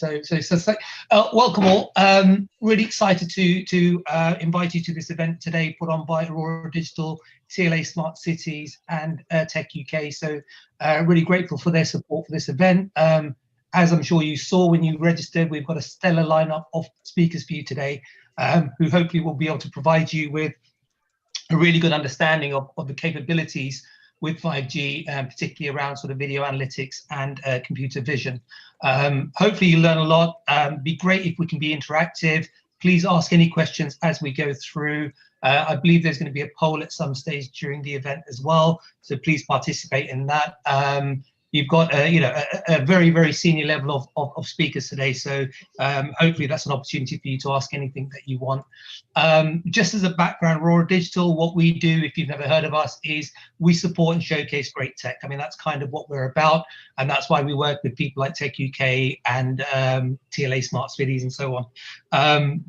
Welcome all. Really excited to invite you to this event today, put on by Aurora Digital, TLA Smart Cities, and Tech UK. So, really grateful for their support for this event. As I'm sure you saw when you registered, we've got a stellar lineup of speakers for you today, who hopefully will be able to provide you with a really good understanding of the capabilities with 5G, particularly around sort of video analytics and computer vision. Hopefully you learn a lot. Be great if we can be interactive. Please ask any questions as we go through. I believe there's going to be a poll at some stage during the event as well, so please participate in that. You've got a very, very senior level of speakers today, so hopefully that's an opportunity for you to ask anything that you want. Just as a background, Aurora Digital, what we do, if you've never heard of us, is we support and showcase great tech. I mean, that's kind of what we're about, and that's why we work with people like Tech UK and TLA Smart Cities and so on.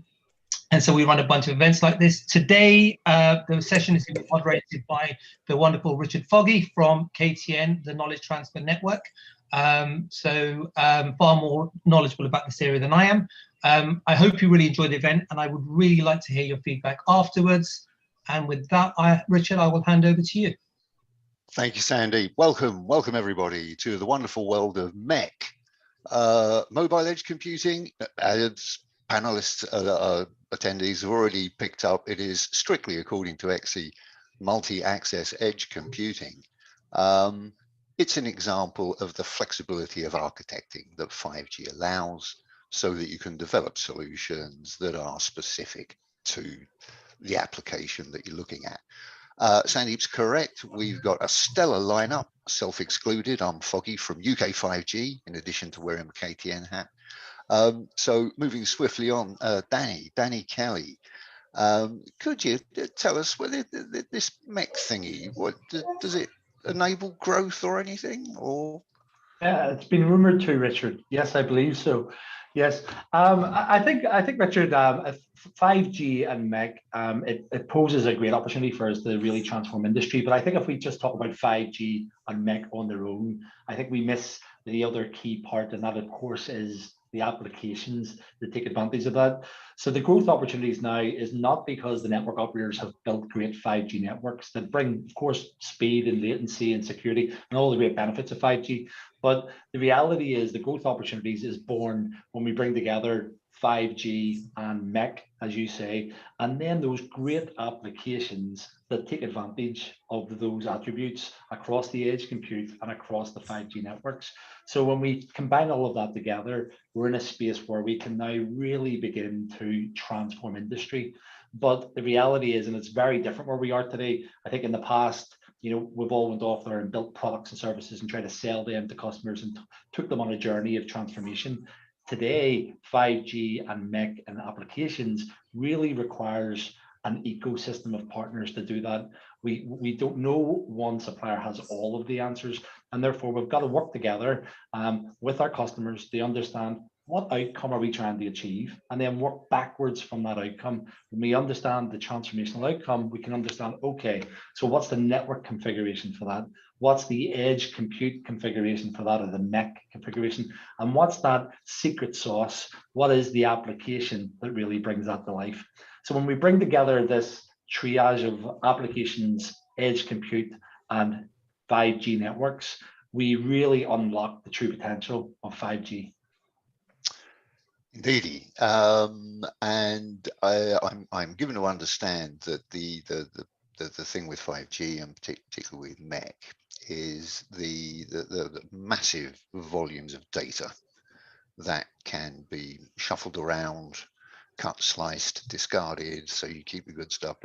And so we run a bunch of events like this. Today, the session is moderated by the wonderful Richard Foggy from KTN, the Knowledge Transfer Network. Far more knowledgeable about this area than I am. I hope you really enjoy the event, and I would really like to hear your feedback afterwards. And with that, Richard, I will hand over to you. Thank you, Sandy. Welcome everybody to the wonderful world of MEC. Mobile edge computing, as panelists, attendees have already picked up, it is strictly, according to EXI, multi-access edge computing. It's an example of the flexibility of architecting that 5G allows, so that you can develop solutions that are specific to the application that you're looking at. Sandeep's correct. We've got a stellar lineup, self-excluded. I'm Foggy from UK 5G, in addition to wearing a KTN hat. So moving swiftly on, Danny Kelly, could you tell us whether this MEC thingy, what does it enable growth or anything, or? Yeah, it's been rumored to, Richard. Yes, I believe so. Yes, I think Richard, 5G and MEC, it poses a great opportunity for us to really transform industry. But I think if we just talk about 5G and MEC on their own, I think we miss the other key part, and that of course is the applications that take advantage of that. So the growth opportunities now is not because the network operators have built great 5G networks that bring, of course, speed and latency and security and all the great benefits of 5G. But the reality is the growth opportunities is born when we bring together 5G and MEC, as you say, and then those great applications that take advantage of those attributes across the edge compute and across the 5G networks. So when we combine all of that together, we're in a space where we can now really begin to transform industry. But the reality is, and it's very different where we are today, I think in the past, we've all went off there and built products and services and tried to sell them to customers and took them on a journey of transformation. Today, 5G and MEC and applications really requires an ecosystem of partners to do that. We don't know one supplier has all of the answers, and therefore we've got to work together with our customers to understand what outcome are we trying to achieve, and then work backwards from that outcome. When we understand the transformational outcome, we can understand, okay, so what's the network configuration for that? What's the edge compute configuration for that, or the MEC configuration? And what's that secret sauce? What is the application that really brings that to life? So when we bring together this triage of applications, edge compute, and 5G networks, we really unlock the true potential of 5G. Indeedy, and I'm given to understand that the thing with 5G and particularly with MEC is the massive volumes of data that can be shuffled around, cut, sliced, discarded, so you keep the good stuff.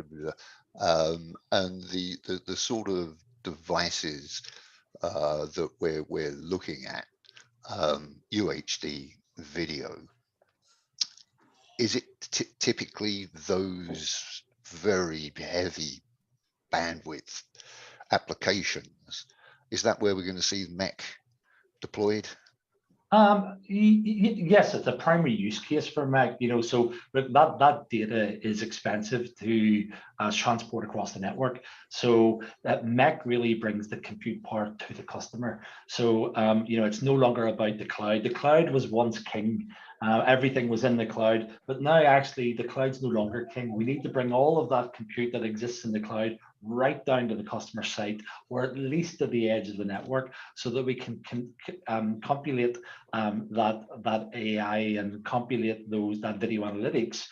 And the sort of devices that we're looking at, UHD video. Is it typically those very heavy bandwidth applications? Is that where we're going to see MEC deployed? Yes, it's a primary use case for MEC. So that data is expensive to transport across the network. So that MEC really brings the compute power to the customer. So it's no longer about the cloud. The cloud was once king. Everything was in the cloud, but now actually the cloud's no longer king. We need to bring all of that compute that exists in the cloud right down to the customer site, or at least to the edge of the network, so that we can compilate that AI and compilate that video analytics,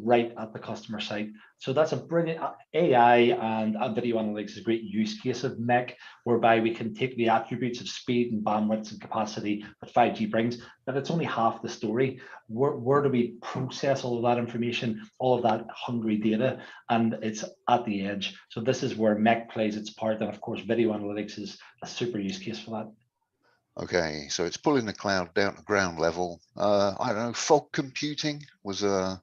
right at the customer site. So that's a brilliant AI and video analytics is a great use case of MEC, whereby we can take the attributes of speed and bandwidth and capacity that 5G brings, but it's only half the story. Where do we process all of that information, all of that hungry data? And it's at the edge. So this is where MEC plays its part. And of course, video analytics is a super use case for that. Okay, so it's pulling the cloud down to ground level. I don't know, fog computing was a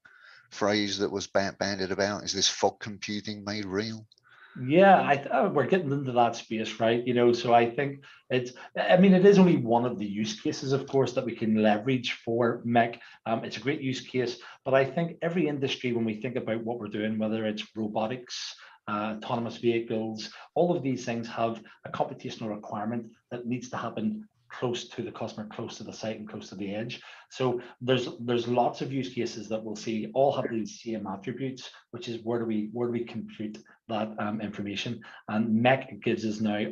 phrase that was bandied about. Is this fog computing made real? Yeah, we're getting into that space, right? So I think it is only one of the use cases, of course, that we can leverage for MEC. It's a great use case, but I think every industry, when we think about what we're doing, whether it's robotics, autonomous vehicles, all of these things have a computational requirement that needs to happen close to the customer, close to the site, and close to the edge. So there's lots of use cases that we'll see all have these same attributes, which is where do we compute that information. And MEC gives us now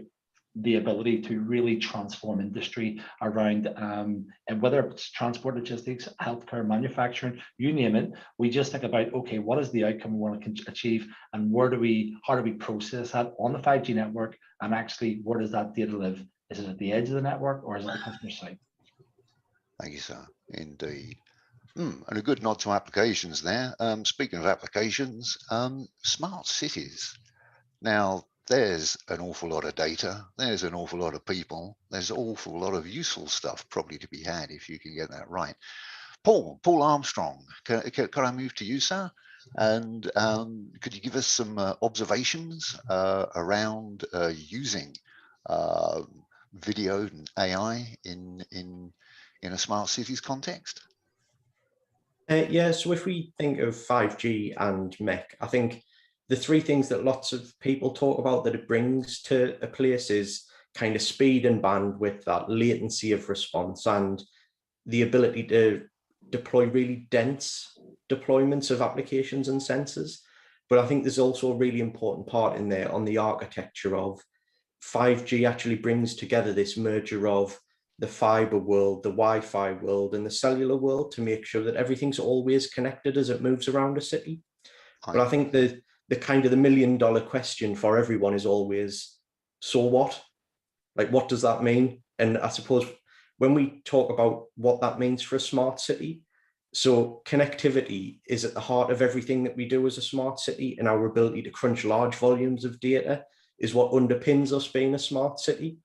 the ability to really transform industry around, and whether it's transport, logistics, healthcare, manufacturing, you name it. We just think about, okay, what is the outcome we want to achieve, and how do we process that on the 5G network, and actually where does that data live? Is it at the edge of the network, or is it the customer site? Thank you, sir. Indeed. And a good nod to applications there. Speaking of applications, smart cities. Now, there's an awful lot of data. There's an awful lot of people. There's an awful lot of useful stuff probably to be had if you can get that right. Paul Armstrong, can I move to you, sir? And could you give us some observations around using video and AI in a smart cities context? Yeah, so if we think of 5G and MEC, I think the three things that lots of people talk about that it brings to a place is kind of speed and bandwidth, that latency of response, and the ability to deploy really dense deployments of applications and sensors. But I think there's also a really important part in there on the architecture of 5G actually brings together this merger of the fiber world, the Wi-Fi world, and the cellular world to make sure that everything's always connected as it moves around a city. But I think the kind of the $1 million question for everyone is always, so what? Like, what does that mean? And I suppose when we talk about what that means for a smart city, so connectivity is at the heart of everything that we do as a smart city, and our ability to crunch large volumes of data is what underpins us being a smart city.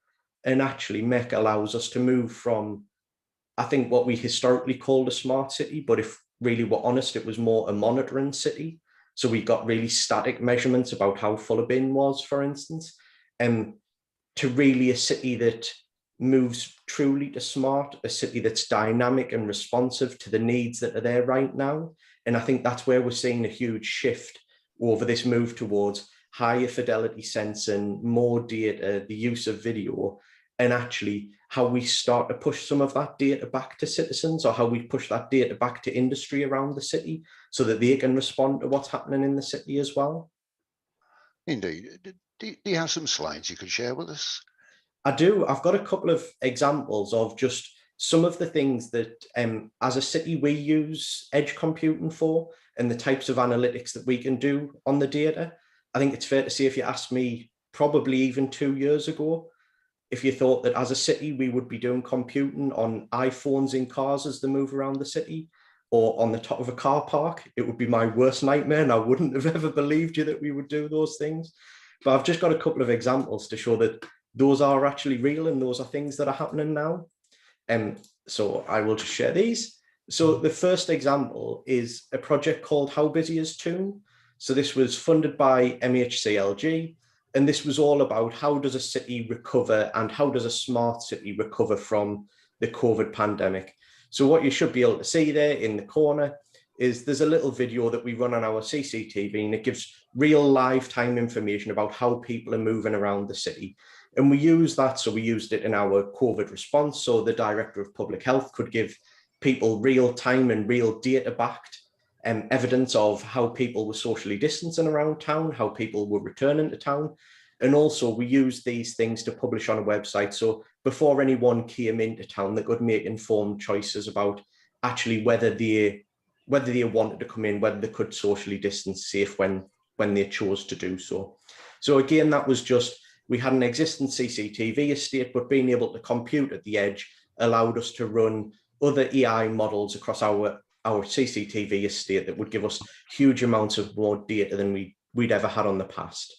And actually MEC allows us to move from, I think, what we historically called a smart city, but if really we're honest, it was more a monitoring city. So we got really static measurements about how full a bin was, for instance, to really a city that moves truly to smart, a city that's dynamic and responsive to the needs that are there right now. And I think that's where we're seeing a huge shift over this move towards higher fidelity sensing, more data, the use of video, and actually how we start to push some of that data back to citizens, or how we push that data back to industry around the city so that they can respond to what's happening in the city as well. Indeed. Do you have some slides you could share with us? I do. I've got a couple of examples of just some of the things that as a city we use edge computing for, and the types of analytics that we can do on the data. I think it's fair to say, if you asked me probably even 2 years ago, if you thought that as a city we would be doing computing on iPhones in cars as they move around the city, or on the top of a car park, it would be my worst nightmare, and I wouldn't have ever believed you that we would do those things. But I've just got a couple of examples to show that those are actually real and those are things that are happening now. So I will just share these. So the first example is a project called How Busy is Toon? So this was funded by MHCLG, and this was all about how does a city recover, and how does a smart city recover from the COVID pandemic. So what you should be able to see there in the corner is there's a little video that we run on our CCTV, and it gives real live time information about how people are moving around the city. And we use that, so we used it in our COVID response. So the Director of Public Health could give people real time and real data backed evidence of how people were socially distancing around town, how people were returning to town. And also we use these things to publish on a website. So before anyone came into town, they could make informed choices about actually whether they wanted to come in, whether they could socially distance safe when they chose to do so. So again, that was just, we had an existing CCTV estate, but being able to compute at the edge allowed us to run other AI models across our CCTV estate that would give us huge amounts of more data than we'd ever had on the past.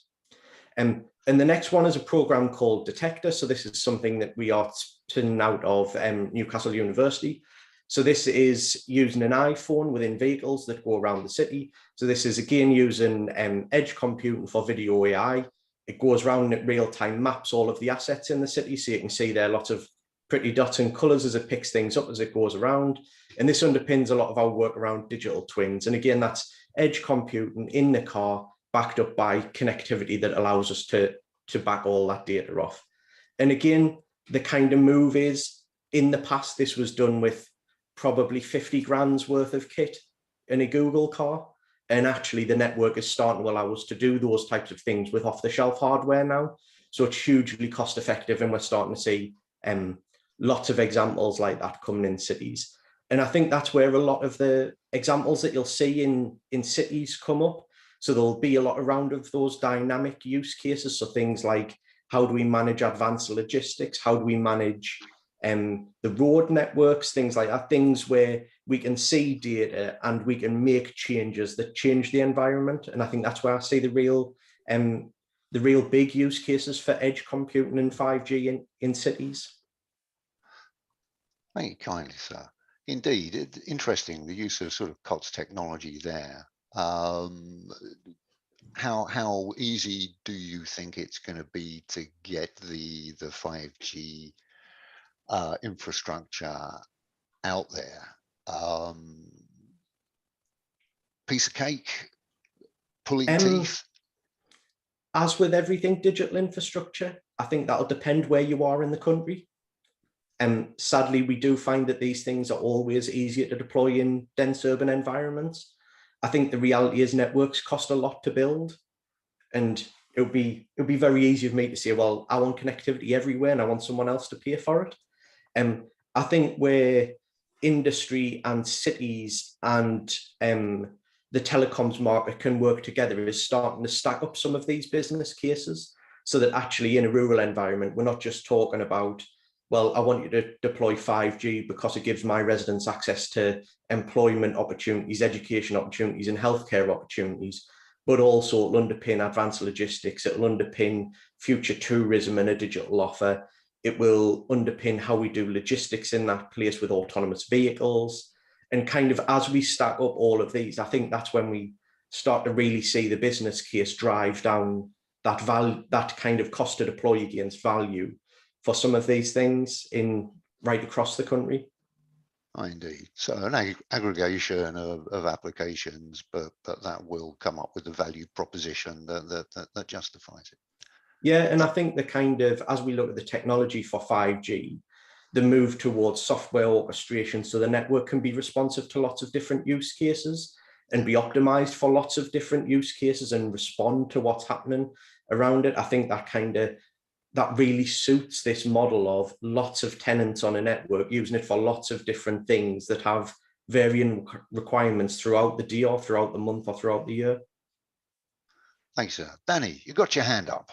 And the next one is a program called Detector. So this is something that we are spinning out of Newcastle University. So this is using an iPhone within vehicles that go around the city. So this is again using edge computing for video AI. It goes around and it real-time maps all of the assets in the city. So you can see there are lots of pretty dots and colors as it picks things up as it goes around. And this underpins a lot of our work around digital twins. And again, that's edge computing in the car, backed up by connectivity that allows us to back all that data off. And again, the kind of move is, in the past, this was done with probably 50 grand's worth of kit in a Google car. And actually the network is starting to allow us to do those types of things with off-the-shelf hardware now. So it's hugely cost effective, and we're starting to see lots of examples like that coming in cities. And I think that's where a lot of the examples that you'll see in cities come up. So there'll be a lot around of those dynamic use cases. So things like, how do we manage advanced logistics? How do we manage the road networks? Things like that, things where we can see data and we can make changes that change the environment. And I think that's where I see the real big use cases for edge computing and 5G in cities. Thank you kindly, sir. Indeed, it's interesting, the use of sort of COTS technology there. How easy do you think it's going to be to get the 5G infrastructure out there? Piece of cake, pulling teeth? As with everything digital infrastructure, I think that'll depend where you are in the country. Sadly, we do find that these things are always easier to deploy in dense urban environments. I think the reality is networks cost a lot to build, and it would be very easy of me to say, well, I want connectivity everywhere and I want someone else to pay for it. I think where industry and cities and the telecoms market can work together is starting to stack up some of these business cases, so that actually in a rural environment, we're not just talking about, well, I want you to deploy 5G because it gives my residents access to employment opportunities, education opportunities, and healthcare opportunities, but also it'll underpin advanced logistics, it'll underpin future tourism and a digital offer. It will underpin how we do logistics in that place with autonomous vehicles. And kind of as we stack up all of these, I think that's when we start to really see the business case drive down that value, that kind of cost to deploy against value for some of these things right across the country. Oh, indeed. So an aggregation of applications, but that will come up with a value proposition that justifies it. Yeah, and I think the kind of, as we look at the technology for 5G, the move towards software orchestration, so the network can be responsive to lots of different use cases and be optimized for lots of different use cases and respond to what's happening around it. I think that really suits this model of lots of tenants on a network, using it for lots of different things that have varying requirements throughout the day or throughout the month or throughout the year. Thanks, sir. Danny, you got your hand up.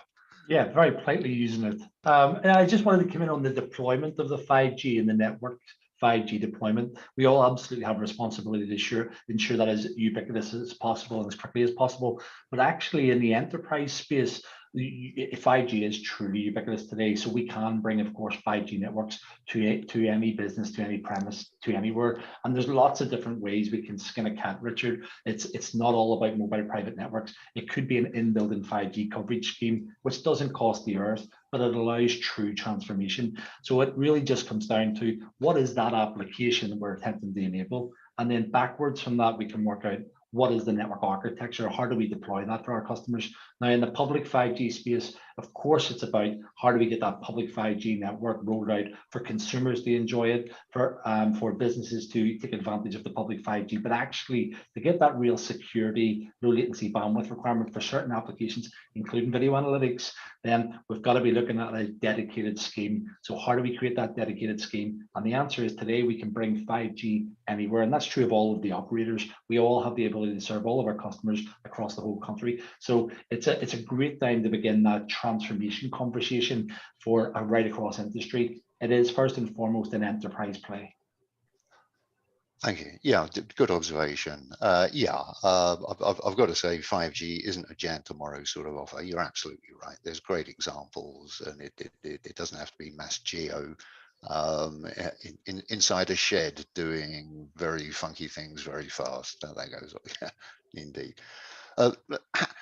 Yeah, very politely using it. And I just wanted to come in on the deployment of the 5G and the network 5G deployment. We all absolutely have a responsibility to ensure that as ubiquitous as possible and as quickly as possible. But actually in the enterprise space, 5G is truly ubiquitous today, so we can bring, of course, 5G networks to any business, to any premise, to anywhere. And there's lots of different ways we can skin a cat, Richard. It's not all about mobile private networks. It could be an in-building 5G coverage scheme, which doesn't cost the earth, but it allows true transformation. So it really just comes down to what is that application that we're attempting to enable, and then backwards from that we can work out what is the network architecture, how do we deploy that for our customers. Now in the public 5G space, of course, it's about how do we get that public 5G network rolled out for consumers to enjoy it, for businesses to take advantage of the public 5G, but actually to get that real security, low latency bandwidth requirement for certain applications, including video analytics, then we've got to be looking at a dedicated scheme. So how do we create that dedicated scheme? And the answer is today we can bring 5G anywhere, and that's true of all of the operators. We all have the ability to serve all of our customers across the whole country. So it's a great time to begin that transformation conversation for a right across industry. It is first and foremost an enterprise play. Thank you. Yeah, good observation. I've got to say 5G isn't a Jan tomorrow sort of offer. You're absolutely right. There's great examples, and it doesn't have to be mass geo inside a shed doing very funky things very fast. That goes on. Yeah, indeed.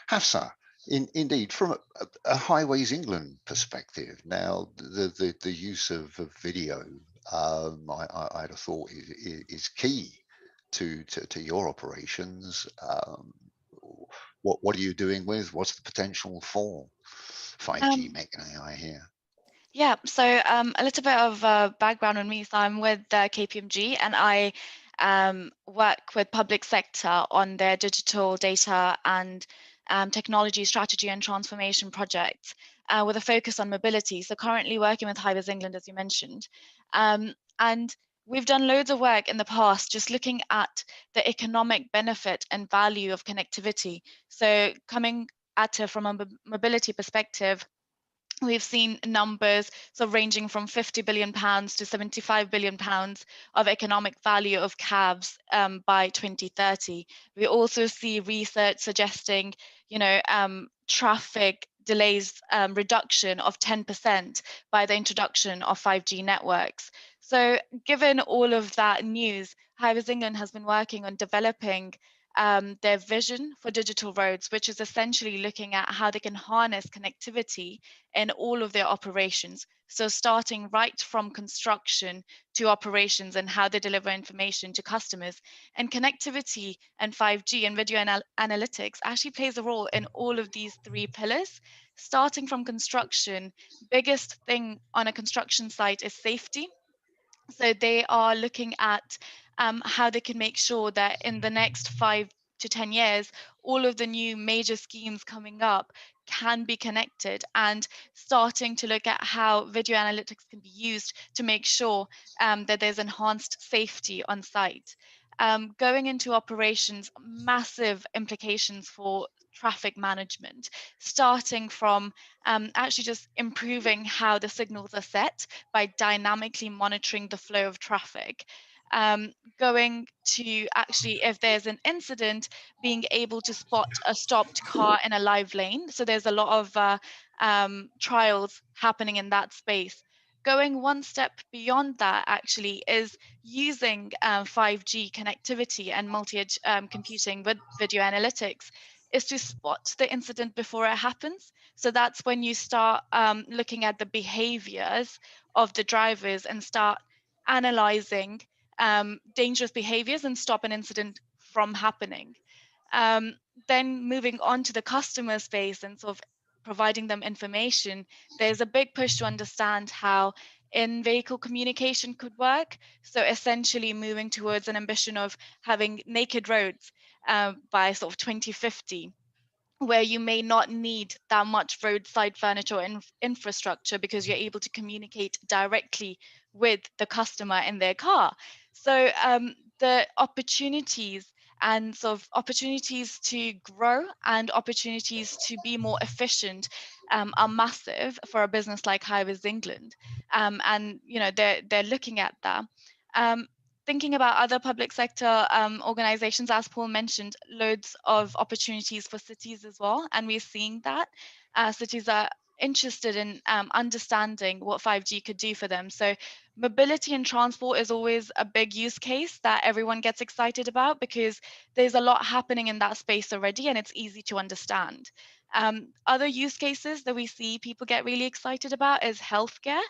Hafsa, indeed, from a Highways England perspective, now the use of video, I'd have thought is key to your operations. What are you doing with? What's the potential for 5G MEC and AI here? Yeah, so a little bit of background on me. So I'm with KPMG, and I work with public sector on their digital data and technology strategy and transformation projects with a focus on mobility. So currently working with Highways England, as you mentioned. And we've done loads of work in the past just looking at the economic benefit and value of connectivity. So coming at it from a mobility perspective, we've seen numbers so ranging from £50 billion to £75 billion of economic value of cabs by 2030. We also see research suggesting, traffic delays reduction of 10% by the introduction of 5G networks. So given all of that news, Highways England has been working on developing their vision for digital roads, which is essentially looking at how they can harness connectivity in all of their operations. So starting right from construction to operations and how they deliver information to customers. And connectivity and 5G and video analytics actually plays a role in all of these three pillars. Starting from construction, biggest thing on a construction site is safety. So they are looking at how they can make sure that in the next 5 to 10 years, all of the new major schemes coming up can be connected, and starting to look at how video analytics can be used to make sure that there's enhanced safety on site. Going into operations, massive implications for traffic management, starting from actually just improving how the signals are set by dynamically monitoring the flow of traffic. Going to actually, if there's an incident, being able to spot a stopped car in a live lane. So there's a lot of trials happening in that space. Going one step beyond that actually is using 5G connectivity and multi-edge computing with video analytics is to spot the incident before it happens. So that's when you start looking at the behaviors of the drivers and start analyzing dangerous behaviors and stop an incident from happening. Then moving on to the customer space and sort of providing them information, there's a big push to understand how in-vehicle communication could work. So essentially moving towards an ambition of having naked roads by sort of 2050, where you may not need that much roadside furniture and infrastructure because you're able to communicate directly with the customer in their car. So the opportunities and sort of opportunities to grow and opportunities to be more efficient are massive for a business like Highways England. And they're looking at that. Thinking about other public sector organizations, as Paul mentioned, loads of opportunities for cities as well. And we're seeing that. cities are interested in understanding what 5G could do for them. So mobility and transport is always a big use case that everyone gets excited about, because there's a lot happening in that space already and it's easy to understand. Other use cases that we see people get really excited about is healthcare,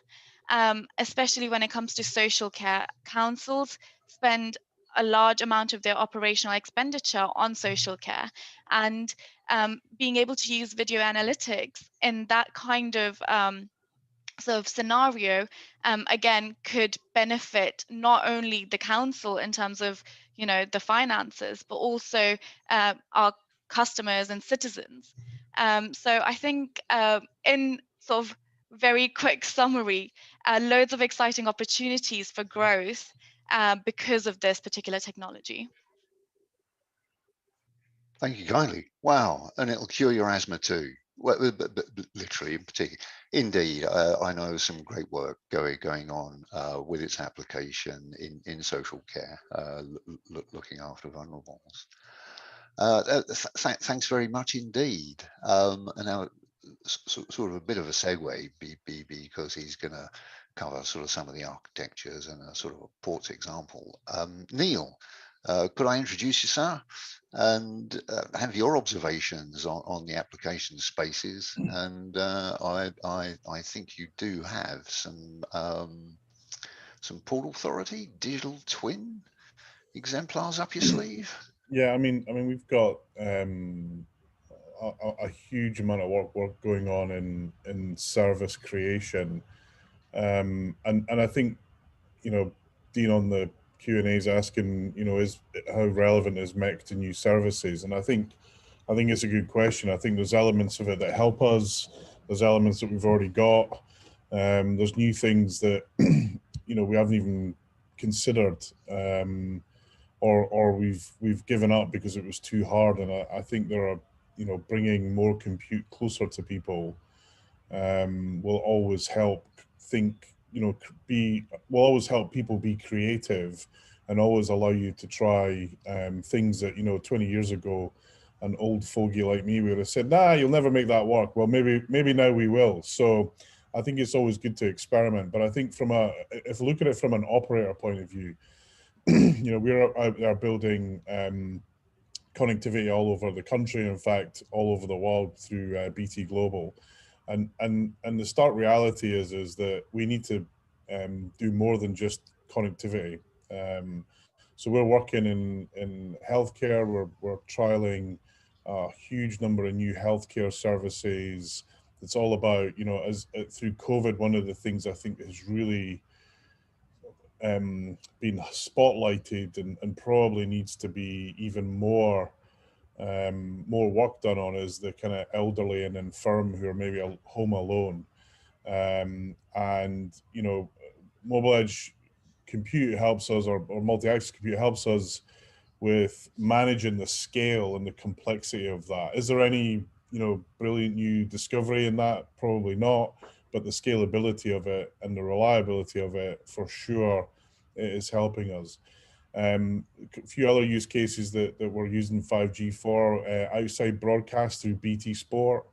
especially when it comes to social care. Councils spend a large amount of their operational expenditure on social care, and being able to use video analytics in that kind of sort of scenario, again, could benefit not only the council in terms of, you know, the finances, but also our customers and citizens. So I think in sort of very quick summary, loads of exciting opportunities for growth because of this particular technology. Thank you kindly. Wow, and it'll cure your asthma too. Well, but literally, in particular, indeed, I know some great work going on with its application in social care, looking after vulnerables. Thanks very much indeed. And now, sort of a bit of a segue, because he's going to cover sort of some of the architectures and a sort of a ports example. Neil, could I introduce you, sir, and have your observations on the application spaces? And I think you do have some Port Authority digital twin exemplars up your sleeve. Yeah, I mean, we've got a huge amount of work going on in service creation, and I think, you know, Dean on the Q&A is asking, you know, how relevant is MEC to new services, and I think it's a good question. I think there's elements of it that help us. There's elements that we've already got. There's new things that you know, we haven't even considered. Or we've given up because it was too hard. And I think there are, you know, bringing more compute closer to people will always help will always help people be creative, and always allow you to try things that, you know, 20 years ago, an old fogey like me would have said, nah, you'll never make that work. Well, maybe now we will. So I think it's always good to experiment. But I think if you look at it from an operator point of view, you know, we're out there building connectivity all over the country, in fact, all over the world through BT Global. And the stark reality is that we need to do more than just connectivity. So we're working in healthcare. We're trialing a huge number of new healthcare services. It's all about, you know, through COVID, one of the things I think has really been spotlighted and probably needs to be even more work done on is the kind of elderly and infirm who are maybe home alone. And, you know, Mobile Edge Compute helps us, or multi-axis compute helps us with managing the scale and the complexity of that. Is there any, you know, brilliant new discovery in that? Probably not, but the scalability of it and the reliability of it, for sure, it is helping us. A few other use cases that we're using 5G for, outside broadcast through BT Sport.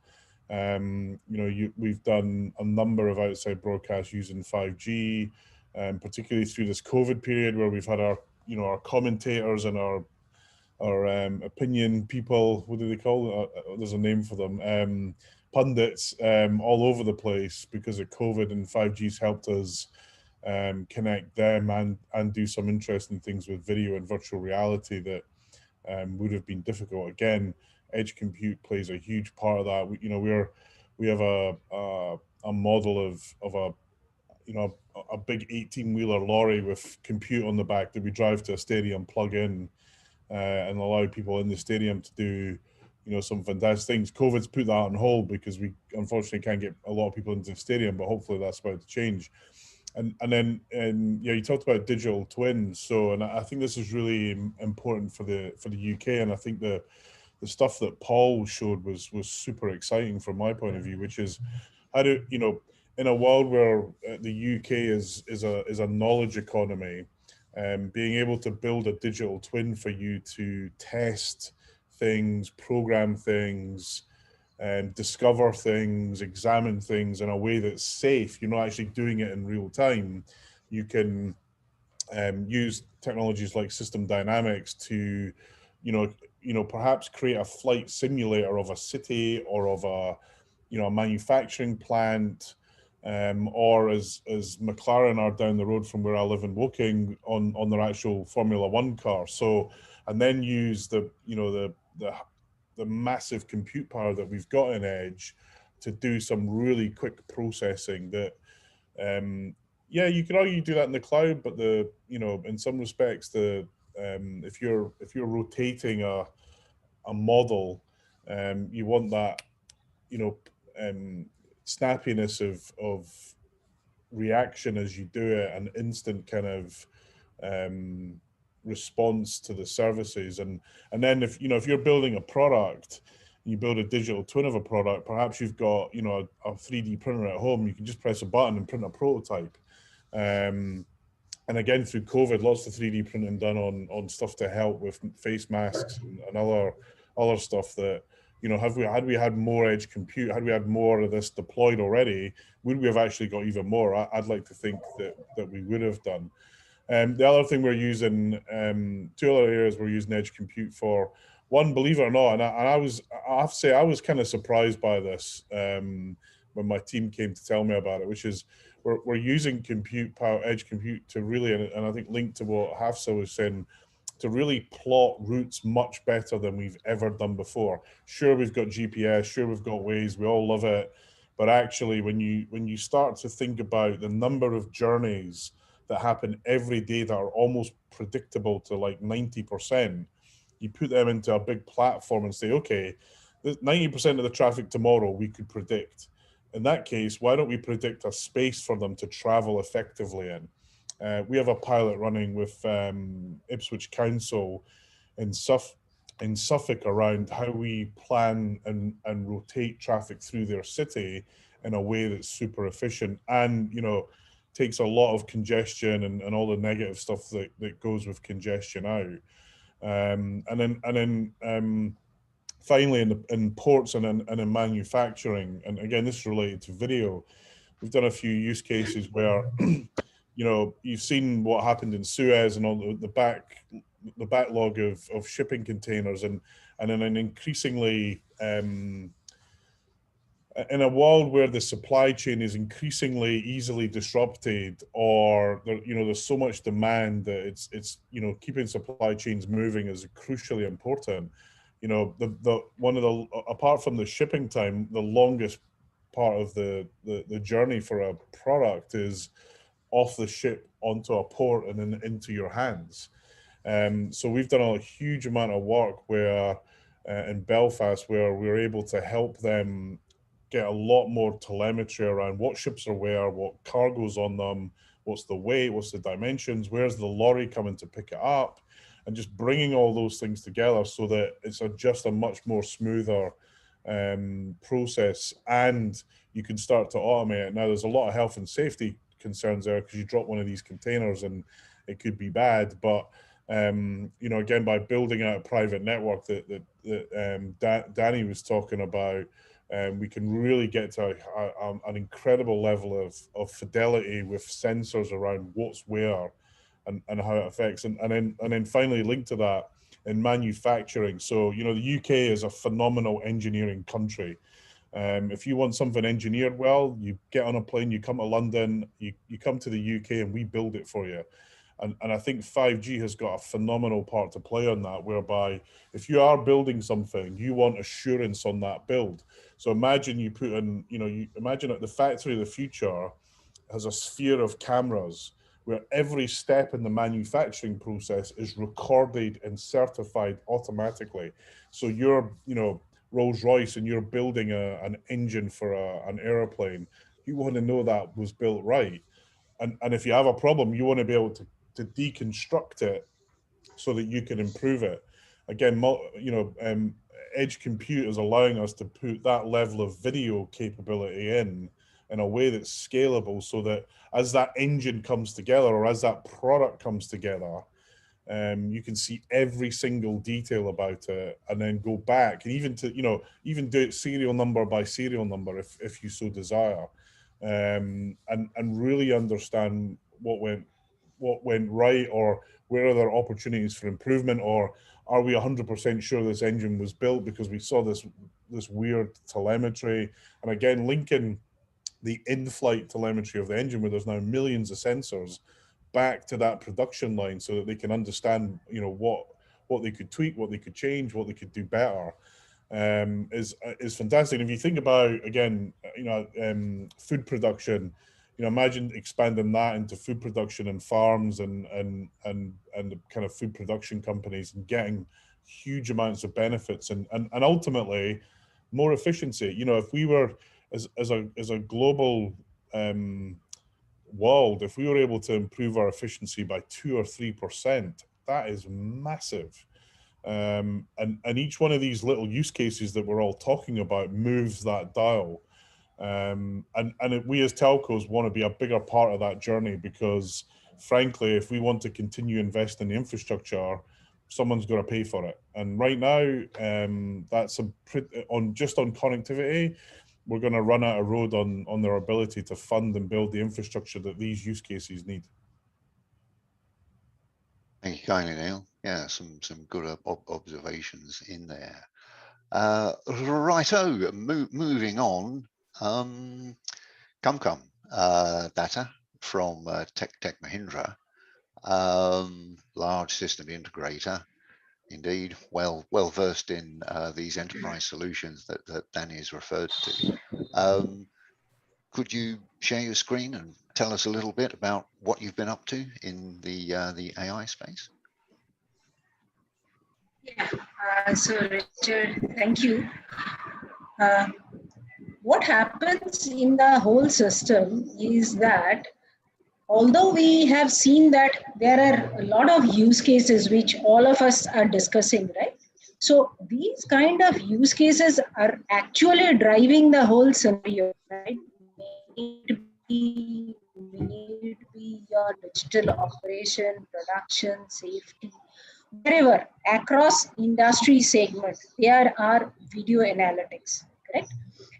You know, we've done a number of outside broadcasts using 5G, particularly through this COVID period, where we've had our commentators and our opinion people, what do they call it? There's a name for them, pundits, all over the place because of COVID, and 5G's helped us connect them and do some interesting things with video and virtual reality that would have been difficult. Again, edge compute plays a huge part of that. We have a model of a big 18-wheeler lorry with compute on the back that we drive to a stadium, plug in, and allow people in the stadium to do, you know, some fantastic things. COVID's put that on hold because we unfortunately can't get a lot of people into the stadium, but hopefully that's about to change. And then you talked about digital twins. So, and I think this is really important for the UK. And I think the stuff that Paul showed was super exciting from my point of view, which is how do, you know, in a world where the UK is a knowledge economy, being able to build a digital twin for you to test things, program things, discover things, examine things in a way that's safe. You're not actually doing it in real time. You can use technologies like System Dynamics to, perhaps create a flight simulator of a city or of a manufacturing plant, or as McLaren are down the road from where I live in Woking on their actual Formula One car. So, and then use the massive compute power that we've got in Edge to do some really quick processing that, yeah, you could argue do that in the cloud, but in some respects, if you're rotating a model, you want that, snappiness of reaction as you do it, an instant kind of response to the services, and then if you're building a product, you build a digital twin of a product, perhaps you've got a 3D printer at home, you can just press a button and print a prototype. And again, through COVID, lots of 3D printing done on stuff to help with face masks and other stuff that, had we had more edge compute, had we had more of this deployed already, would we have actually got even more? I'd like to think that we would have done. The other thing we're using, two other areas we're using edge compute for. One, believe it or not, and I have to say I was kind of surprised by this when my team came to tell me about it, which is we're using edge compute to really, and I think linked to what Hafsa was saying, to really plot routes much better than we've ever done before. Sure, we've got GPS, sure we've got Waze, we all love it, but actually when you start to think about the number of journeys that happen every day that are almost predictable to like 90%, you put them into a big platform and say, okay, 90% of the traffic tomorrow we could predict. In that case, why don't we predict a space for them to travel effectively in? We have a pilot running with Ipswich Council in Suffolk around how we plan and rotate traffic through their city in a way that's super efficient and, takes a lot of congestion and all the negative stuff that goes with congestion out. And then finally, in ports and in manufacturing, and again, this is related to video, we've done a few use cases where, you've seen what happened in Suez and all the backlog of shipping containers, and in an increasingly, in a world where the supply chain is increasingly easily disrupted, or there's so much demand that it's keeping supply chains moving is crucially important. Apart from the shipping time, the longest part of the journey for a product is off the ship onto a port and then into your hands. So we've done a huge amount of work where in Belfast, where we're able to help them get a lot more telemetry around what ships are where, what cargo's on them, what's the weight, what's the dimensions, where's the lorry coming to pick it up, and just bringing all those things together so that it's just a much more smoother process, and you can start to automate it. Now, there's a lot of health and safety concerns there because you drop one of these containers and it could be bad, but again, by building out a private network that Danny was talking about, we can really get to an incredible level of fidelity with sensors around what's where and how it affects. And then finally linked to that in manufacturing. So, the UK is a phenomenal engineering country. If you want something engineered well, you get on a plane, you come to London, you come to the UK and we build it for you. And I think 5G has got a phenomenal part to play on that, whereby if you are building something, you want assurance on that build. So imagine you put in, you imagine that the factory of the future has a sphere of cameras where every step in the manufacturing process is recorded and certified automatically. So you're, Rolls-Royce and you're building an engine for an airplane, you want to know that was built right. And if you have a problem, you want to be able to deconstruct it so that you can improve it. Again, edge compute is allowing us to put that level of video capability in a way that's scalable, so that as that engine comes together or as that product comes together, You can see every single detail about it, and then go back and even to, you know, even do it serial number by serial number if you so desire, and really understand what went right, or where are there opportunities for improvement, or are we 100% sure this engine was built because we saw this weird telemetry. And again, linking the in-flight telemetry of the engine, where there's now millions of sensors, back to that production line, so that they can understand, you know, what they could tweak, what they could change, what they could do better, is fantastic. And if you think about, again, you know, food production, you know, imagine expanding that into food production and farms and the kind of food production companies, and getting huge amounts of benefits and ultimately more efficiency. You know, if we were as a global world, if we were able to improve our efficiency by 2 or 3%, that is massive. And each one of these little use cases that we're all talking about moves that dial. And we as telcos want to be a bigger part of that journey, because frankly, if we want to continue investing in the infrastructure, someone's got to pay for it. And right now, that's just on connectivity, we're going to run out of road on their ability to fund and build the infrastructure that these use cases need. Thank you kindly, Neil. Yeah, some good observations in there. Righto, moving on. CumCum data from Tech Mahindra, large system integrator, indeed, well versed in these enterprise solutions that Danny has referred to. Could you share your screen and tell us a little bit about what you've been up to in the AI space? Yeah, so Richard, thank you. What happens in the whole system is that, although we have seen that there are a lot of use cases which all of us are discussing, right? So these kind of use cases are actually driving the whole scenario, right? May it be your digital operation, production, safety, wherever across industry segments, there are video analytics, correct?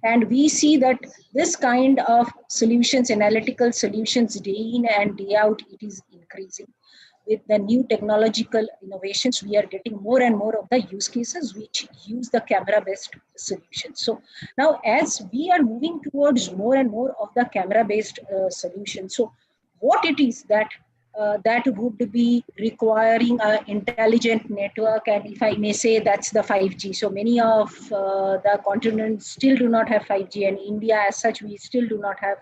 And we see that this kind of solutions, analytical solutions, day in and day out, it is increasing. With the new technological innovations, we are getting more and more of the use cases which use the camera-based solutions. So now, as we are moving towards more and more of the camera-based solutions, so what it is that that would be requiring an intelligent network, and if I may say, that's the 5G. So many of the continents still do not have 5G, and India as such, we still do not have,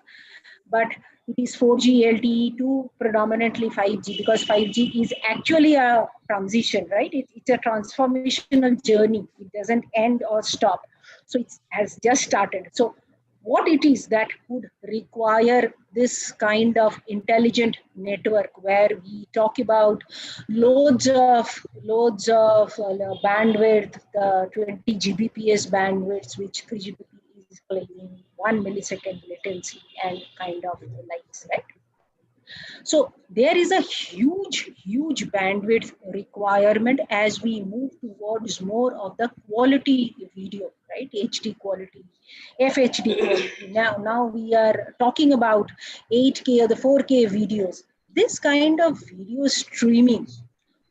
but it is 4G LTE to predominantly 5G, because 5G is actually a transition, right? It's a transformational journey. It doesn't end or stop. So it has just started. So what it is that would require this kind of intelligent network, where we talk about loads of bandwidth, 20 Gbps bandwidths, which 3 Gbps is claiming 1 millisecond latency and kind of likes, right? So there is a huge bandwidth requirement as we move towards more of the quality video, right? HD quality, FHD quality. Now we are talking about 8K or the 4K videos. This kind of video streaming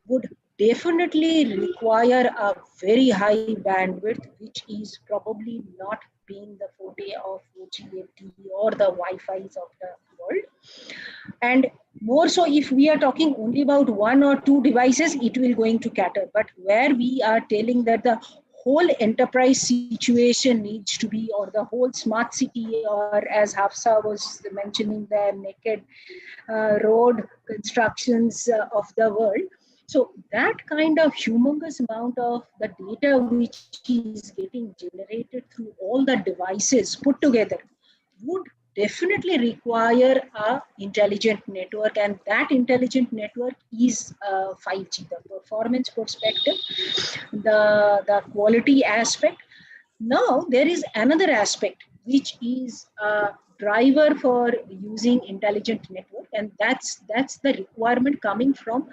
would definitely require a very high bandwidth, which is probably not being the forte of 4G LTE or the Wi-Fi's of the world. And more so, if we are talking only about 1 or 2 devices, it will going to cater. But where we are telling that the whole enterprise situation needs to be, or the whole smart city, or as Hafsa was mentioning, the naked road constructions of the world. So that kind of humongous amount of the data which is getting generated through all the devices put together would definitely require a intelligent network, and that intelligent network is 5G. The performance perspective, the quality aspect. Now there is another aspect which is a driver for using intelligent network, and that's the requirement coming from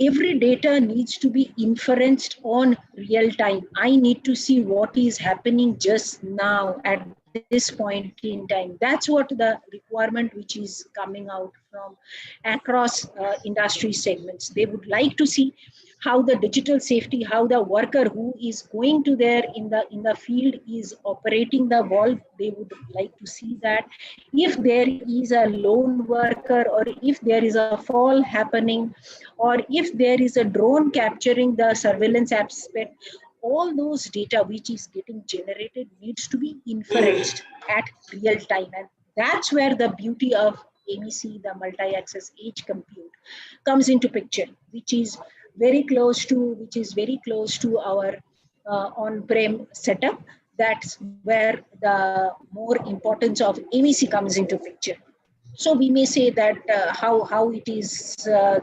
every data needs to be inferenced on real time. I need to see what is happening just now at this point in time. That's what the requirement which is coming out from across industry segments. They would like to see how the digital safety, how the worker who is going to there in the field is operating the valve. They would like to see that. If there is a lone worker, or if there is a fall happening, or if there is a drone capturing the surveillance aspect, all those data which is getting generated needs to be inferenced at real time. And that's where the beauty of MEC, the multi-access edge compute, comes into picture, which is very close to our on-prem setup. That's where the more importance of MEC comes into picture. So we may say that how it is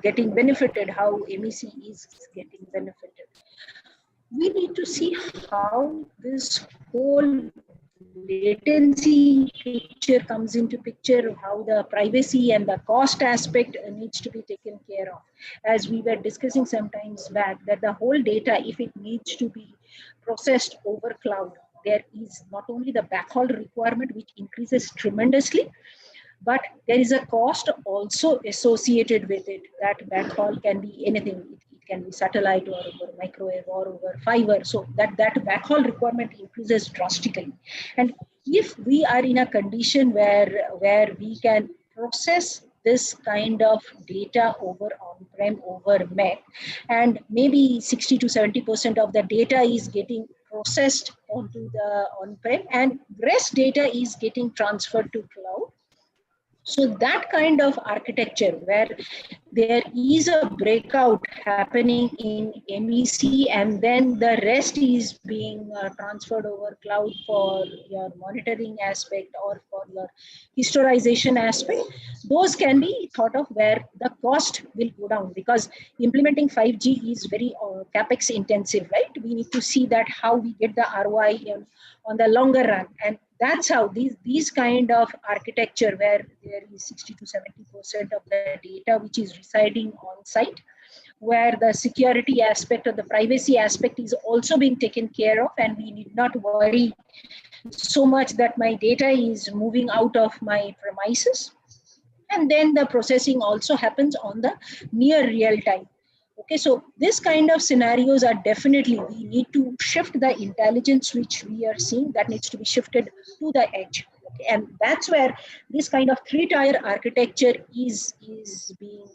getting benefited, how MEC is getting benefited. We need to see how this whole latency picture comes into picture, how the privacy and the cost aspect needs to be taken care of. As we were discussing sometimes back, that the whole data, if it needs to be processed over cloud, there is not only the backhaul requirement, which increases tremendously, but there is a cost also associated with it. That backhaul can be anything. It can be satellite, or over microwave, or over fiber. So that backhaul requirement increases drastically. And if we are in a condition where we can process this kind of data over on-prem, over MEC, and maybe 60 to 70% of the data is getting processed onto the on-prem, and rest data is getting transferred to cloud. So that kind of architecture, where there is a breakout happening in MEC, and then the rest is being transferred over cloud for your monitoring aspect or for your historization aspect, those can be thought of where the cost will go down, because implementing 5G is very capex intensive, right? We need to see that how we get the ROI on the longer run. And that's how these kind of architecture, where there is 60 to 70% of the data which is residing on site, where the security aspect or the privacy aspect is also being taken care of, and we need not worry so much that my data is moving out of my premises. And then the processing also happens on the near real time. Okay, so this kind of scenarios are definitely, we need to shift the intelligence which we are seeing, that needs to be shifted to the edge. Okay, and that's where this kind of three-tier architecture is being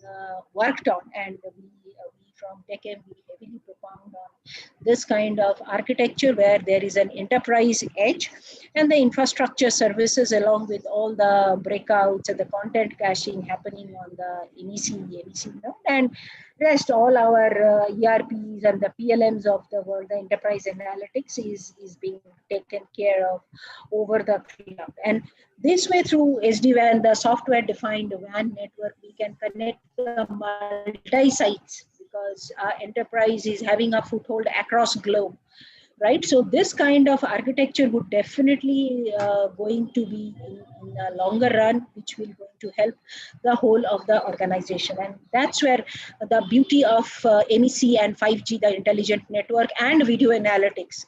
worked on. And we from TechM, we heavily propound on this kind of architecture, where there is an enterprise edge and the infrastructure services, along with all the breakouts and the content caching happening on the MEC node, and rest all our ERPs and the PLMs of the world, the enterprise analytics is being taken care of over the cloud. And this way, through SD-WAN, the software-defined WAN network, we can connect the multi-sites, because our enterprise is having a foothold across globe, right? So this kind of architecture would definitely going to be in a longer run, which will going to help the whole of the organization. And that's where the beauty of MEC and 5G, the intelligent network and video analytics,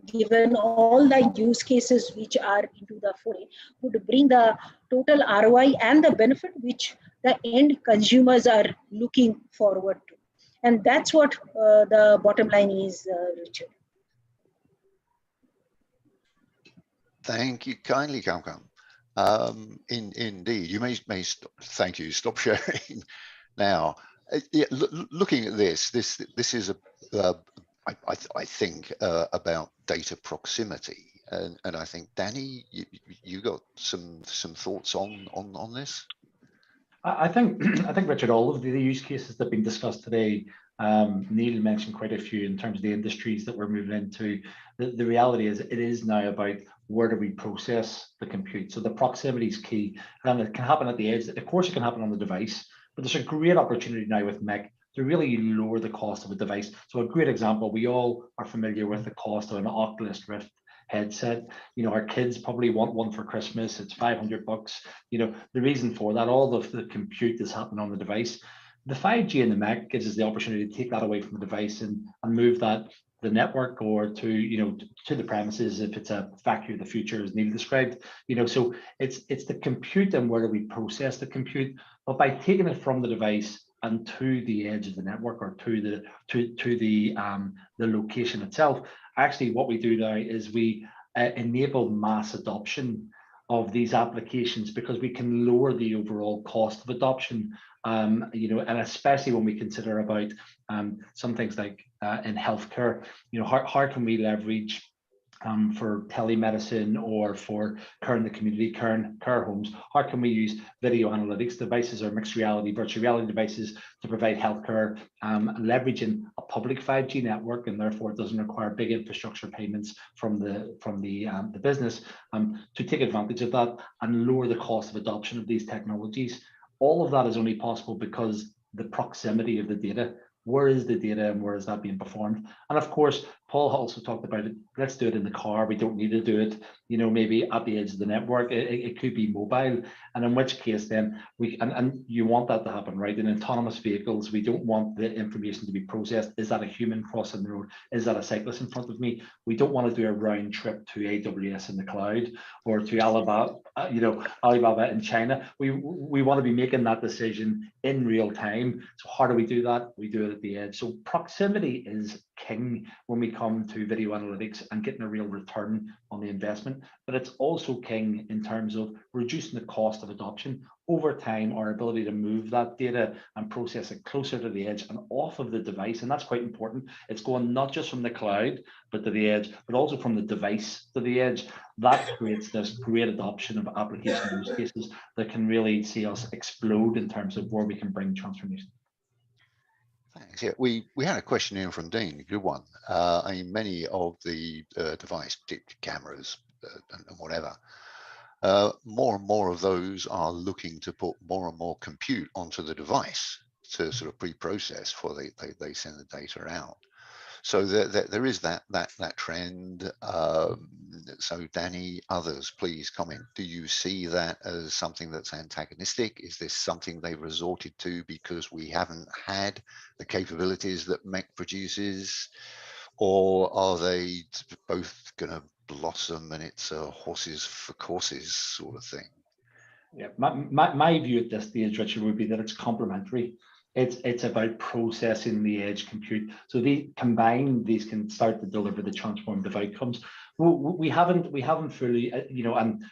given all the use cases which are into the foray, would bring the total ROI and the benefit which the end consumers are looking forward to. And that's what the bottom line is, Richard. Thank you kindly, Kamkam. Indeed, you may thank you. Stop sharing now. Yeah, looking at this is I think about data proximity, and I think Danny, you got some thoughts on this. I think Richard, all of the use cases that have been discussed today, Neil mentioned quite a few in terms of the industries that we're moving into. The reality is, it is now about where do we process the compute. So the proximity is key, and it can happen at the edge. Of course, it can happen on the device, but there's a great opportunity now with MEC to really lower the cost of a device. So a great example, we all are familiar with the cost of an Oculus Rift headset. You know, our kids probably want one for Christmas. It's $500. You know, the reason for that, all of the compute is happening on the device. The 5G and the MEC gives us the opportunity to take that away from the device and move that the network or to, you know, to the premises if it's a factory of the future, as Neil described. You know, so it's the compute and where do we process the compute, but by taking it from the device and to the edge of the network or to the location itself, actually what we do now is we enable mass adoption of these applications, because we can lower the overall cost of adoption, you know, and especially when we consider about some things like in healthcare, you know, how can we leverage for telemedicine or for care in the community, care homes, how can we use video analytics devices or mixed reality, virtual reality devices to provide healthcare, leveraging a public 5G network, and therefore it doesn't require big infrastructure payments from the business to take advantage of that and lower the cost of adoption of these technologies. All of that is only possible because the proximity of the data. Where is the data and where is that being performed? And of course, Paul also talked about it. Let's do it in the car. We don't need to do it, you know, maybe at the edge of the network. It could be mobile. And in which case then and you want that to happen, right? In autonomous vehicles, we don't want the information to be processed. Is that a human crossing the road? Is that a cyclist in front of me? We don't want to do a round trip to AWS in the cloud or to Alibaba, you know, Alibaba in China. We want to be making that decision in real time. So how do we do that? We do it at the edge. So proximity is king when we come to video analytics and getting a real return on the investment, but it's also king in terms of reducing the cost of adoption. Over time, our ability to move that data and process it closer to the edge and off of the device, and that's quite important. It's going not just from the cloud, but to the edge, but also from the device to the edge. That creates this great adoption of application use cases that can really see us explode in terms of where we can bring transformation. Thanks. Yeah, we had a question in from Dean, a good one. I mean, many of the device cameras and whatever, more and more of those are looking to put more and more compute onto the device to sort of pre-process before they send the data out. So there is that trend. So Danny, others, please comment. Do you see that as something that's antagonistic? Is this something they've resorted to because we haven't had the capabilities that MEC produces? Or are they both going to blossom and it's a horses for courses sort of thing? Yeah, my view at this stage, Richard, would be that it's complementary. It's about processing the edge compute. So these can start to deliver the transformative outcomes. We haven't fully, you know, and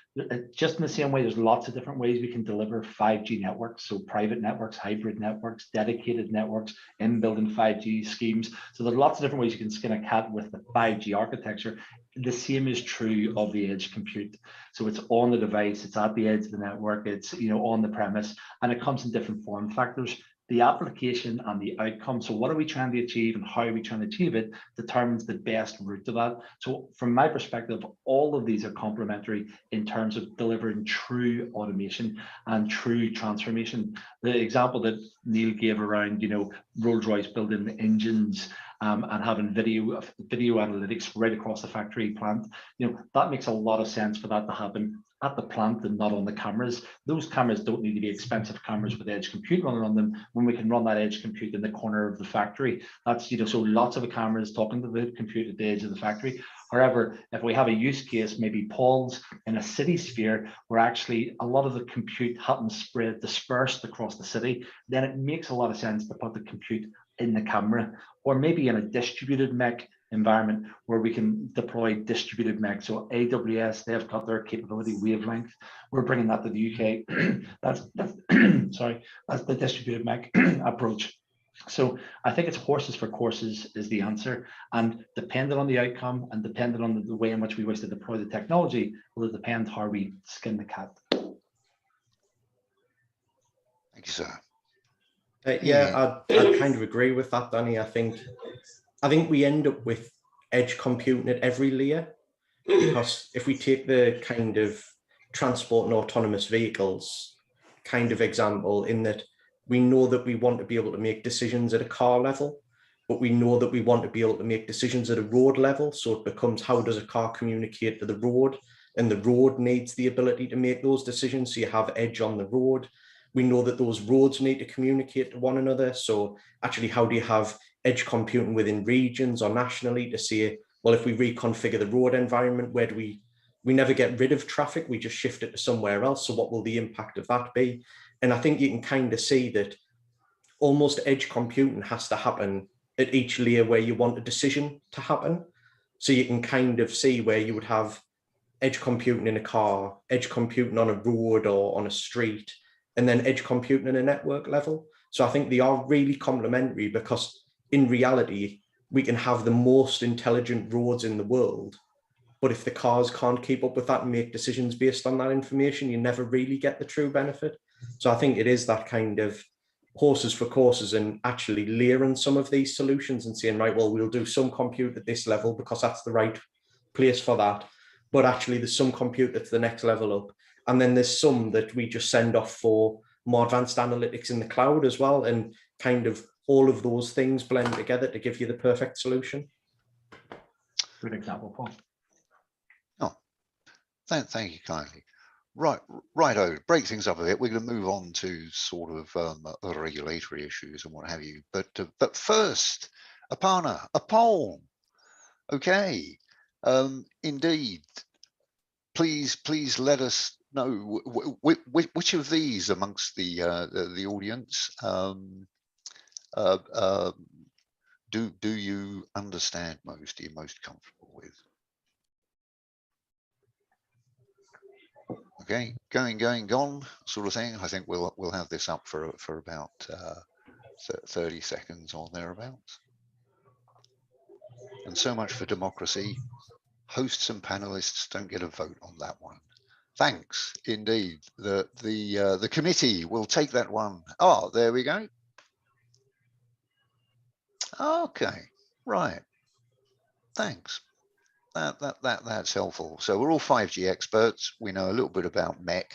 just in the same way, there's lots of different ways we can deliver 5G networks. So private networks, hybrid networks, dedicated networks, in-building 5G schemes. So there's lots of different ways you can skin a cat with the 5G architecture. The same is true of the edge compute. So it's on the device, it's at the edge of the network, it's, you know, on the premise, and it comes in different form factors. The application and the outcome. So what are we trying to achieve and how are we trying to achieve it determines the best route to that. So from my perspective, all of these are complementary in terms of delivering true automation and true transformation. The example that Neil gave around, you know, Rolls-Royce building the engines and having video analytics right across the factory plant, you know, that makes a lot of sense for that to happen at the plant and not on the cameras. Those cameras don't need to be expensive cameras with edge compute running on them when we can run that edge compute in the corner of the factory. That's, you know, so lots of the cameras talking to the compute at the edge of the factory. However, if we have a use case, maybe Paul's in a city sphere where actually a lot of the compute happens dispersed across the city, then it makes a lot of sense to put the compute in the camera, or maybe in a distributed MEC environment where we can deploy distributed MEC. So AWS, they've got their capability wavelength. We're bringing that to the UK. that's sorry, that's the distributed MEC approach. So I think it's horses for courses is the answer, and dependent on the outcome and dependent on the way in which we wish to deploy the technology, will it depend how we skin the cat. Thank you, sir. Yeah, I kind of agree with that, Danny. I think we end up with edge computing at every layer, because if we take the kind of transport and autonomous vehicles kind of example, in that we know that we want to be able to make decisions at a car level, but we know that we want to be able to make decisions at a road level. So it becomes, how does a car communicate to the road? And the road needs the ability to make those decisions. So you have edge on the road. We know that those roads need to communicate to one another. So actually, how do you have edge computing within regions or nationally to say, well, if we reconfigure the road environment, where do we never get rid of traffic, we just shift it to somewhere else. So what will the impact of that be? And I think you can kind of see that almost edge computing has to happen at each layer where you want a decision to happen. So you can kind of see where you would have edge computing in a car, edge computing on a road or on a street, and then edge computing in a network level. So I think they are really complementary, because in reality, we can have the most intelligent roads in the world, but if the cars can't keep up with that and make decisions based on that information, you never really get the true benefit. So I think it is that kind of horses for courses, and actually layering some of these solutions and saying, right, well, we'll do some compute at this level because that's the right place for that. But actually there's some compute that's the next level up. And then there's some that we just send off for more advanced analytics in the cloud as well. And kind of all of those things blend together to give you the perfect solution. Good example, Paul. Oh, thank you kindly. Righto, break things up a bit. We're going to move on to sort of regulatory issues and what have you. But first, Aparna, a poll. Okay, indeed. Please let us know which of these amongst the audience do you understand most, are you most comfortable with? Okay, gone sort of thing. I think we'll have this up for about 30 seconds or thereabouts. And so much for democracy. Hosts and panelists don't get a vote on that one. Thanks indeed. The committee will take that one. Oh, there we go. Okay, right. Thanks. That's helpful. So we're all 5G experts. We know a little bit about MEC,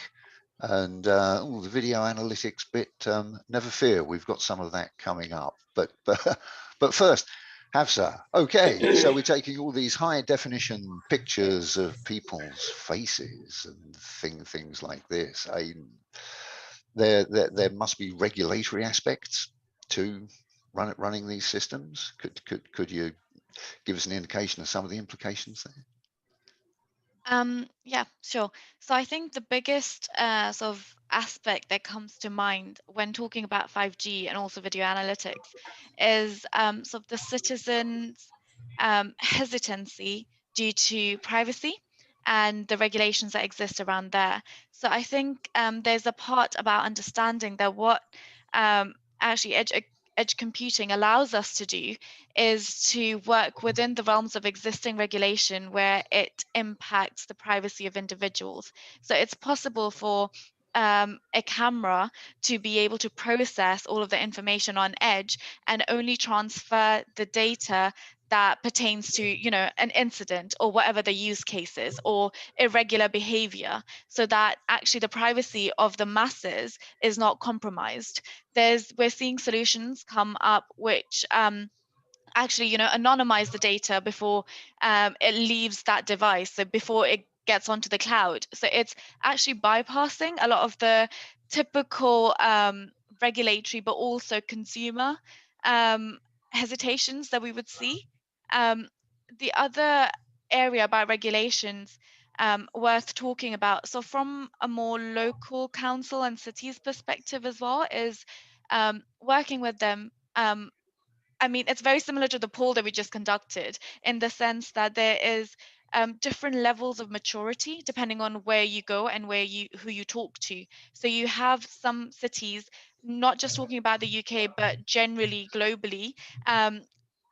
and the video analytics bit. Never fear, we've got some of that coming up. But first, Hafsa. Okay, so we're taking all these high definition pictures of people's faces and things like this. There must be regulatory aspects to running these systems. Could you give us an indication of some of the implications there? Yeah, sure. So I think the biggest sort of aspect that comes to mind when talking about 5G and also video analytics is sort of the citizens' hesitancy due to privacy and the regulations that exist around there. So I think there's a part about understanding that what actually edge computing allows us to do is to work within the realms of existing regulation where it impacts the privacy of individuals. So it's possible for a camera to be able to process all of the information on edge and only transfer the data that pertains to, you know, an incident or whatever the use case is, or irregular behavior, so that actually the privacy of the masses is not compromised. We're seeing solutions come up which actually, you know, anonymize the data before it leaves that device, so before it gets onto the cloud. So it's actually bypassing a lot of the typical regulatory but also consumer hesitations that we would see. The other area about regulations worth talking about, so from a more local council and cities perspective as well, is working with them. I mean, it's very similar to the poll that we just conducted, in the sense that there is different levels of maturity depending on where you go and who you talk to. So you have some cities, not just talking about the UK, but generally globally,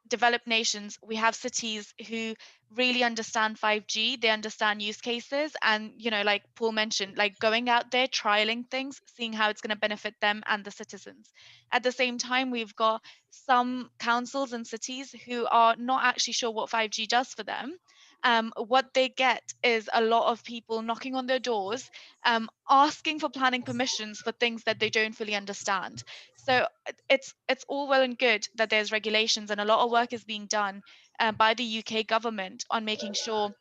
developed nations, we have cities who really understand 5G, they understand use cases, and, you know, like Paul mentioned, like going out there, trialing things, seeing how it's going to benefit them and the citizens. At the same time, we've got some councils and cities who are not actually sure what 5G does for them. What they get is a lot of people knocking on their doors, asking for planning permissions for things that they don't fully understand. So it's all well and good that there's regulations, and a lot of work is being done by the UK government on making sure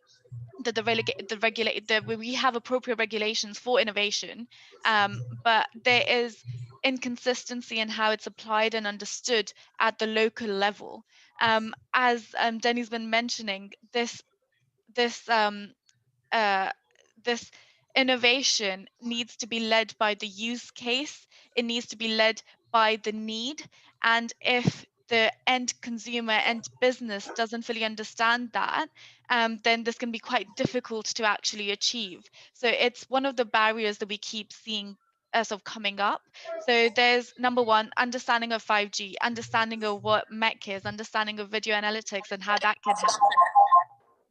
we have appropriate regulations for innovation, but there is inconsistency in how it's applied and understood at the local level. As Denny's been mentioning, this this innovation needs to be led by the use case. It needs to be led by the need. And if the end consumer, end business doesn't fully understand that, then this can be quite difficult to actually achieve. So it's one of the barriers that we keep seeing sort of coming up. So there's number one, understanding of 5G, understanding of what MEC is, understanding of video analytics and how that can help.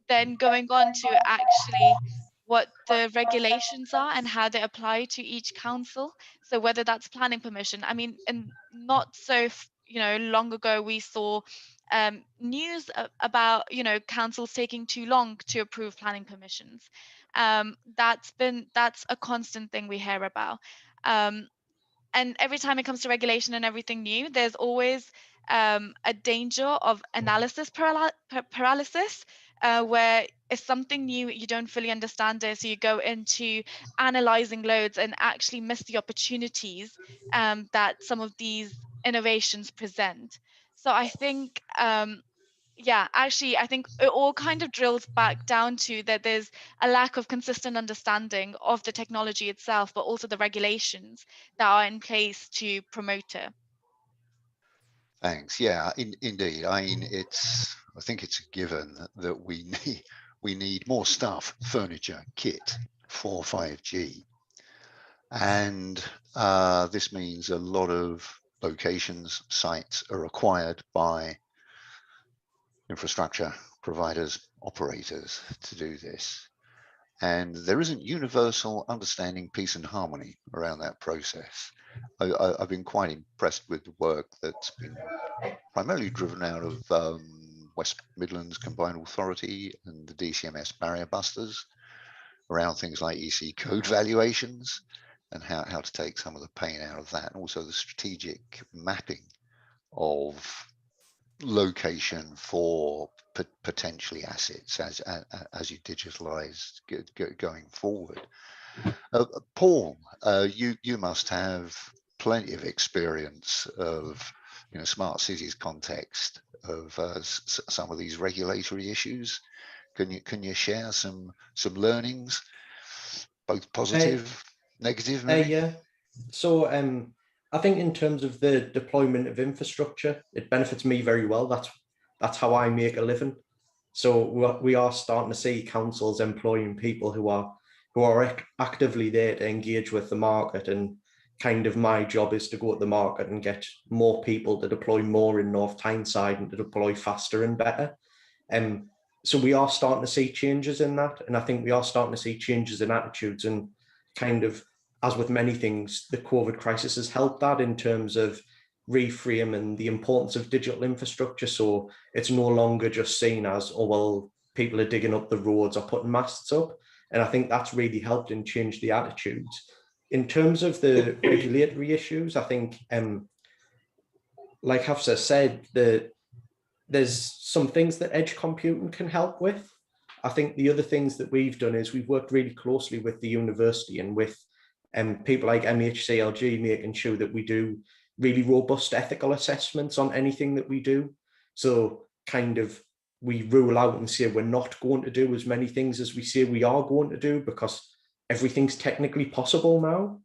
Then going on to actually what the regulations are and how they apply to each council. So whether that's planning permission. I mean, and not so long ago, we saw news about councils taking too long to approve planning permissions. That's a constant thing we hear about. And every time it comes to regulation and everything new, there's always a danger of analysis paralysis, where if something new, you don't fully understand it, so you go into analyzing loads and actually miss the opportunities that some of these innovations present. So I think, yeah, actually, I think it all kind of drills back down to that there's a lack of consistent understanding of the technology itself, but also the regulations that are in place to promote it. Thanks. Yeah, indeed. I mean, I think it's a given that we need more stuff, furniture, kit for 5G. And this means a lot of locations, sites are required by infrastructure providers, operators to do this. And there isn't universal understanding, peace and harmony around that process. I've been quite impressed with the work that's been primarily driven out of West Midlands Combined Authority and the DCMS Barrier Busters around things like EC code valuations and how to take some of the pain out of that, and also the strategic mapping of location for potentially assets as you digitalize going forward. Paul, you must have plenty of experience of smart cities context of some of these regulatory issues. Can you share some learnings, both positive, negative? Maybe? Yeah. So I think in terms of the deployment of infrastructure, it benefits me very well. That's how I make a living. So we are starting to see councils employing people who are actively there to engage with the market, and kind of my job is to go at the market and get more people to deploy more in North Tyneside and to deploy faster and better. So we are starting to see changes in that, and I think we are starting to see changes in attitudes, and kind of, as with many things, the COVID crisis has helped that in terms of reframing the importance of digital infrastructure. So it's no longer just seen as, oh, well, people are digging up the roads or putting masts up. And I think that's really helped and changed the attitudes. In terms of the regulatory issues, I think, like Hafsa said, there's some things that edge computing can help with. I think the other things that we've done is we've worked really closely with the university and with people like MHCLG, making sure that we do really robust ethical assessments on anything that we do. So kind of we rule out and say we're not going to do as many things as we say we are going to do, because everything's technically possible now.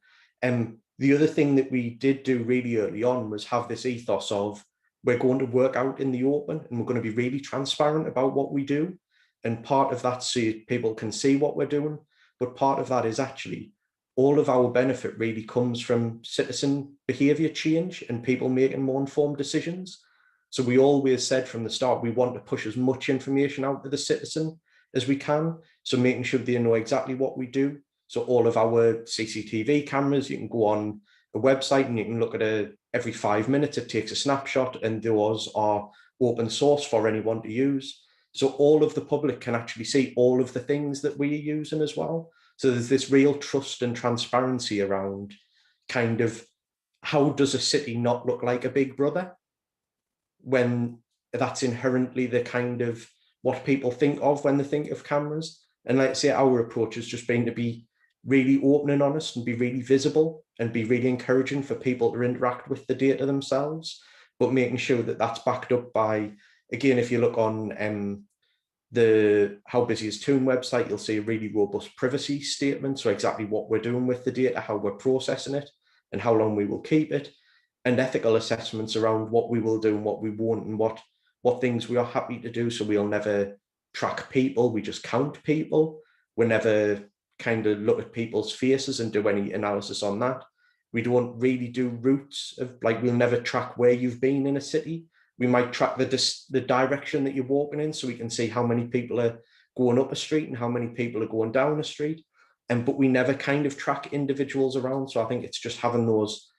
The other thing that we did do really early on was have this ethos of we're going to work out in the open and we're going to be really transparent about what we do. And part of that, so people can see what we're doing, but part of that is actually all of our benefit really comes from citizen behavior change and people making more informed decisions. So we always said from the start, we want to push as much information out to the citizen as we can. So making sure they know exactly what we do. So all of our CCTV cameras, you can go on a website and you can look at every 5 minutes, it takes a snapshot, and those are open source for anyone to use. So all of the public can actually see all of the things that we're using as well. So there's this real trust and transparency around kind of how does a city not look like a big brother, when that's inherently the kind of what people think of when they think of cameras. And like I say, our approach has just been to be really open and honest and be really visible and be really encouraging for people to interact with the data themselves, but making sure that that's backed up by, again, if you look on the How Busy Is Toon website, you'll see a really robust privacy statement. So exactly what we're doing with the data, how we're processing it, and how long we will keep it, and ethical assessments around what we will do and what we won't, and what things we are happy to do. So we'll never track people, we just count people. We'll never kind of look at people's faces and do any analysis on that. We don't really do routes of, like, we'll never track where you've been in a city. We might track the direction that you're walking in, so we can see how many people are going up a street and how many people are going down a street. But we never kind of track individuals around. So I think it's just having those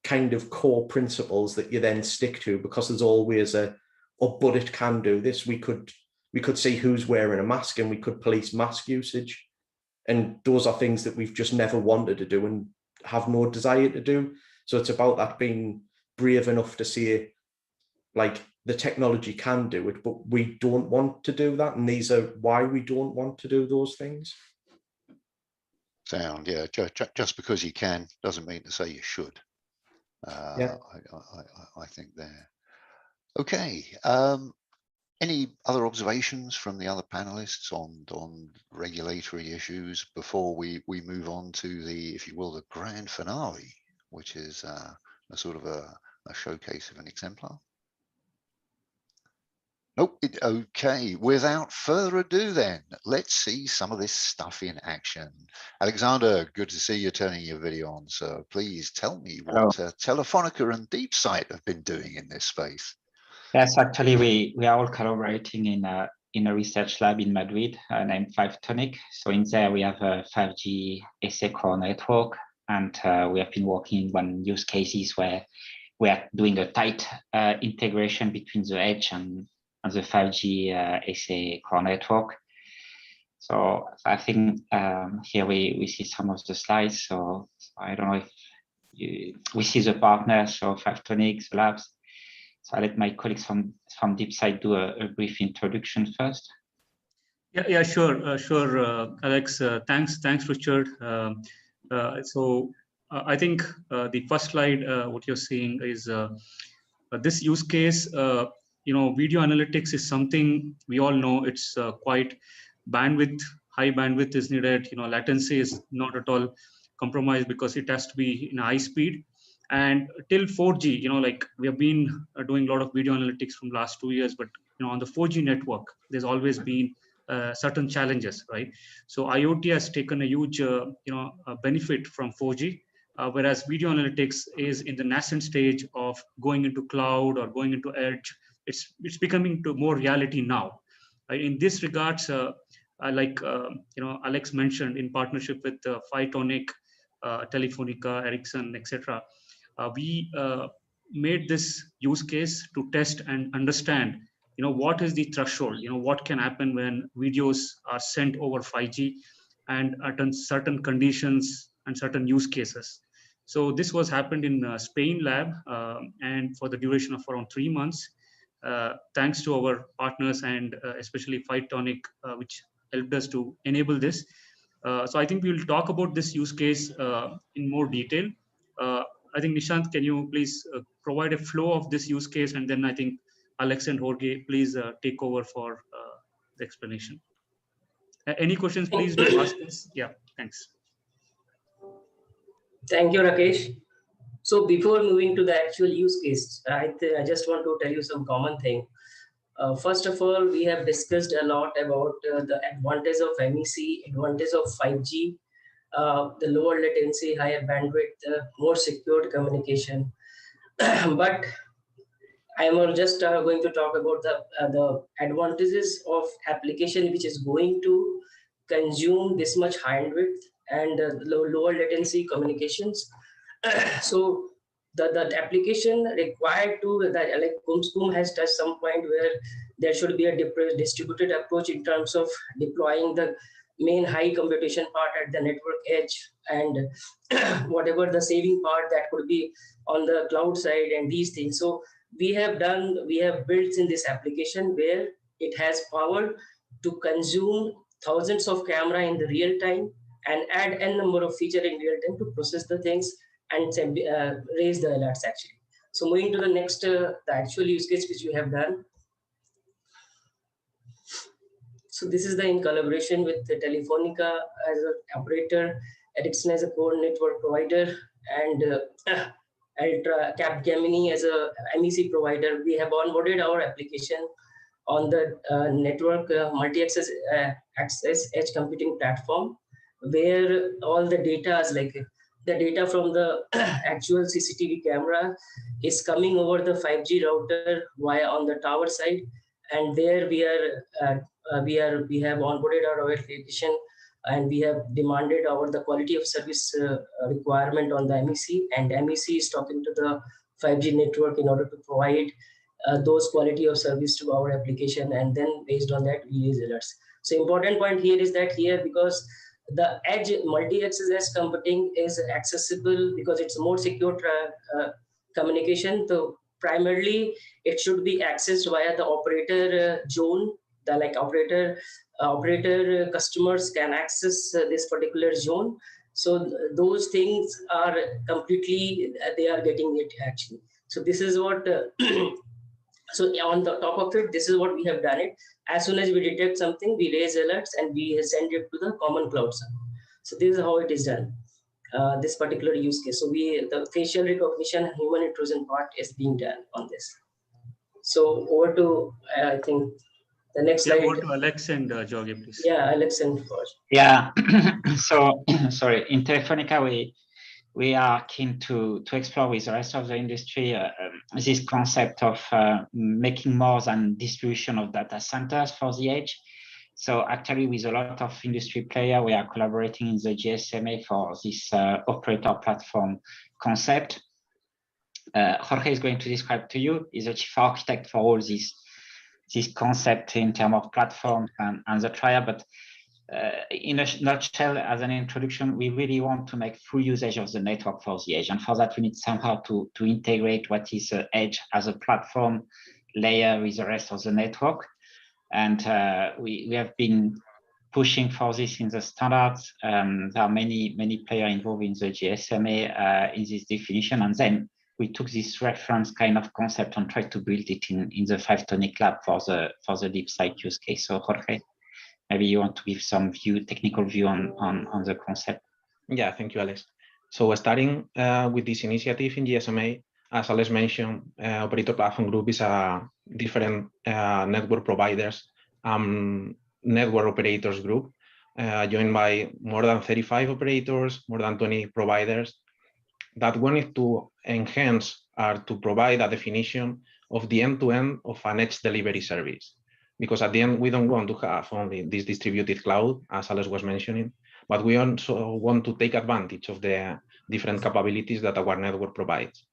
kind of core principles that you then stick to, because there's always but it can do this. We could see who's wearing a mask, and we could police mask usage. And those are things that we've just never wanted to do and have no desire to do. So it's about that, being brave enough to say, like, the technology can do it, but we don't want to do that. And these are why we don't want to do those things. Sound, yeah. Just because you can doesn't mean to say you should. Yeah. I think there. Okay. Any other observations from the other panelists on regulatory issues before we move on to the, if you will, the grand finale, which is a sort of a showcase of an exemplar? Nope. Okay. Without further ado, then let's see some of this stuff in action. Alexander, good to see you turning your video on, sir. Please tell me what Telefonica and DeepSight have been doing in this space. Yes, actually, we are all collaborating in a research lab in Madrid named 5tonic. So in there we have a 5G SA core network, and we have been working on use cases where we are doing a tight integration between the edge and the 5G SA core network. So I think here we see some of the slides. So I don't know if we see the partners, so 5tonic, the labs. So I'll let my colleagues from DeepSight do a brief introduction first. Yeah, sure, Alex. Thanks, Richard. I think the first slide, what you're seeing is this use case. Video analytics is something we all know. It's quite high bandwidth is needed. Latency is not at all compromised because it has to be in high speed. And till 4G, like we have been doing a lot of video analytics from last 2 years, but on the 4G network, there's always been certain challenges, right? So IoT has taken a huge, benefit from 4G, whereas video analytics is in the nascent stage of going into cloud or going into edge. It's becoming to more reality now. In this regards, Alex mentioned, in partnership with 5tonic, Telefonica, Ericsson, etc. We made this use case to test and understand, what is the threshold, what can happen when videos are sent over 5G and at certain conditions and certain use cases. So this was happened in Spain lab and for the duration of around 3 months, thanks to our partners and especially 5tonic, which helped us to enable this. So I think we will talk about this use case in more detail. I think Nishant, can you please provide a flow of this use case, and then I think Alex and Jorge, please take over for the explanation. Any questions, please do ask us. Yeah, thanks. Thank you, Rakesh. So before moving to the actual use case, I just want to tell you some common thing. First of all, we have discussed a lot about the advantage of MEC, advantage of 5G, the lower latency, higher bandwidth, more secured communication. But I am just going to talk about the advantages of application which is going to consume this much high bandwidth and lower latency communications. So the application required to that, like Kumskum has touched some point where there should be a distributed approach in terms of deploying the main high computation part at the network edge and whatever the saving part that could be on the cloud side and these things. So we have built in this application where it has power to consume thousands of camera in the real time and add n number of feature in real time to process the things and raise the alerts actually. So moving to the next, the actual use case which we have done. So this is the in collaboration with the Telefonica as an operator, Ericsson as a core network provider, and Capgemini as a MEC provider. We have onboarded our application on the network multi-access access edge computing platform, where all the data is like the data from the actual CCTV camera is coming over the 5G router via on the tower side, and there we have onboarded our application, and we have demanded the quality of service requirement on the MEC, and MEC is talking to the 5G network in order to provide those quality of service to our application, and then based on that we raise alerts. So important point here is that here, because the edge multi-access computing is accessible because it's more secure communication. So primarily it should be accessed via the operator zone. The like operator customers can access this particular zone. So those things are completely, they are getting it actually. So this is what, so on the top of it, this is what we have done it. As soon as we detect something, we raise alerts and we send it to the common cloud server. So this is how it is done, this particular use case. So the facial recognition and human intrusion part is being done on this. So over to, I think, the next slide. Over to Alex and Jorge, please. Yeah, Alex and first. Yeah, so sorry, in Telefonica, we are keen to explore with the rest of the industry this concept of making more than distribution of data centers for the edge. So actually, with a lot of industry players, we are collaborating in the GSMA for this operator platform concept. Jorge is going to describe to you. He's the chief architect for all this concept in terms of platform and the trial, but in a nutshell, as an introduction, we really want to make full usage of the network for the edge. And for that, we need somehow to integrate what is the edge as a platform layer with the rest of the network. And we have been pushing for this in the standards. There are many players involved in the GSMA in this definition. And then we took this reference kind of concept and tried to build it in the 5tonic lab for the DeepSight use case. So Jorge, maybe you want to give some technical view on the concept. Yeah, thank you, Alex. So starting with this initiative in GSMA, as Alex mentioned, Operator Platform Group is a different network providers, network operators group, joined by more than 35 operators, more than 20 providers, that wanted to enhance or to provide a definition of the end-to-end of an edge delivery service. Because at the end, we don't want to have only this distributed cloud, as Alex was mentioning, but we also want to take advantage of the different capabilities that our network provides.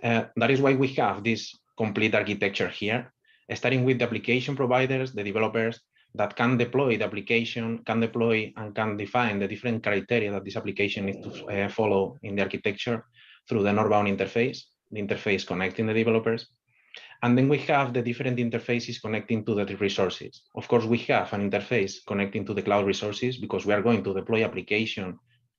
That is why we have this complete architecture here, starting with the application providers, the developers that can deploy the application, can deploy and can define the different criteria that this application needs to follow in the architecture through the northbound interface, the interface connecting the developers. And then we have the different interfaces connecting to the resources. Of course, we have an interface connecting to the cloud resources because we are going to deploy application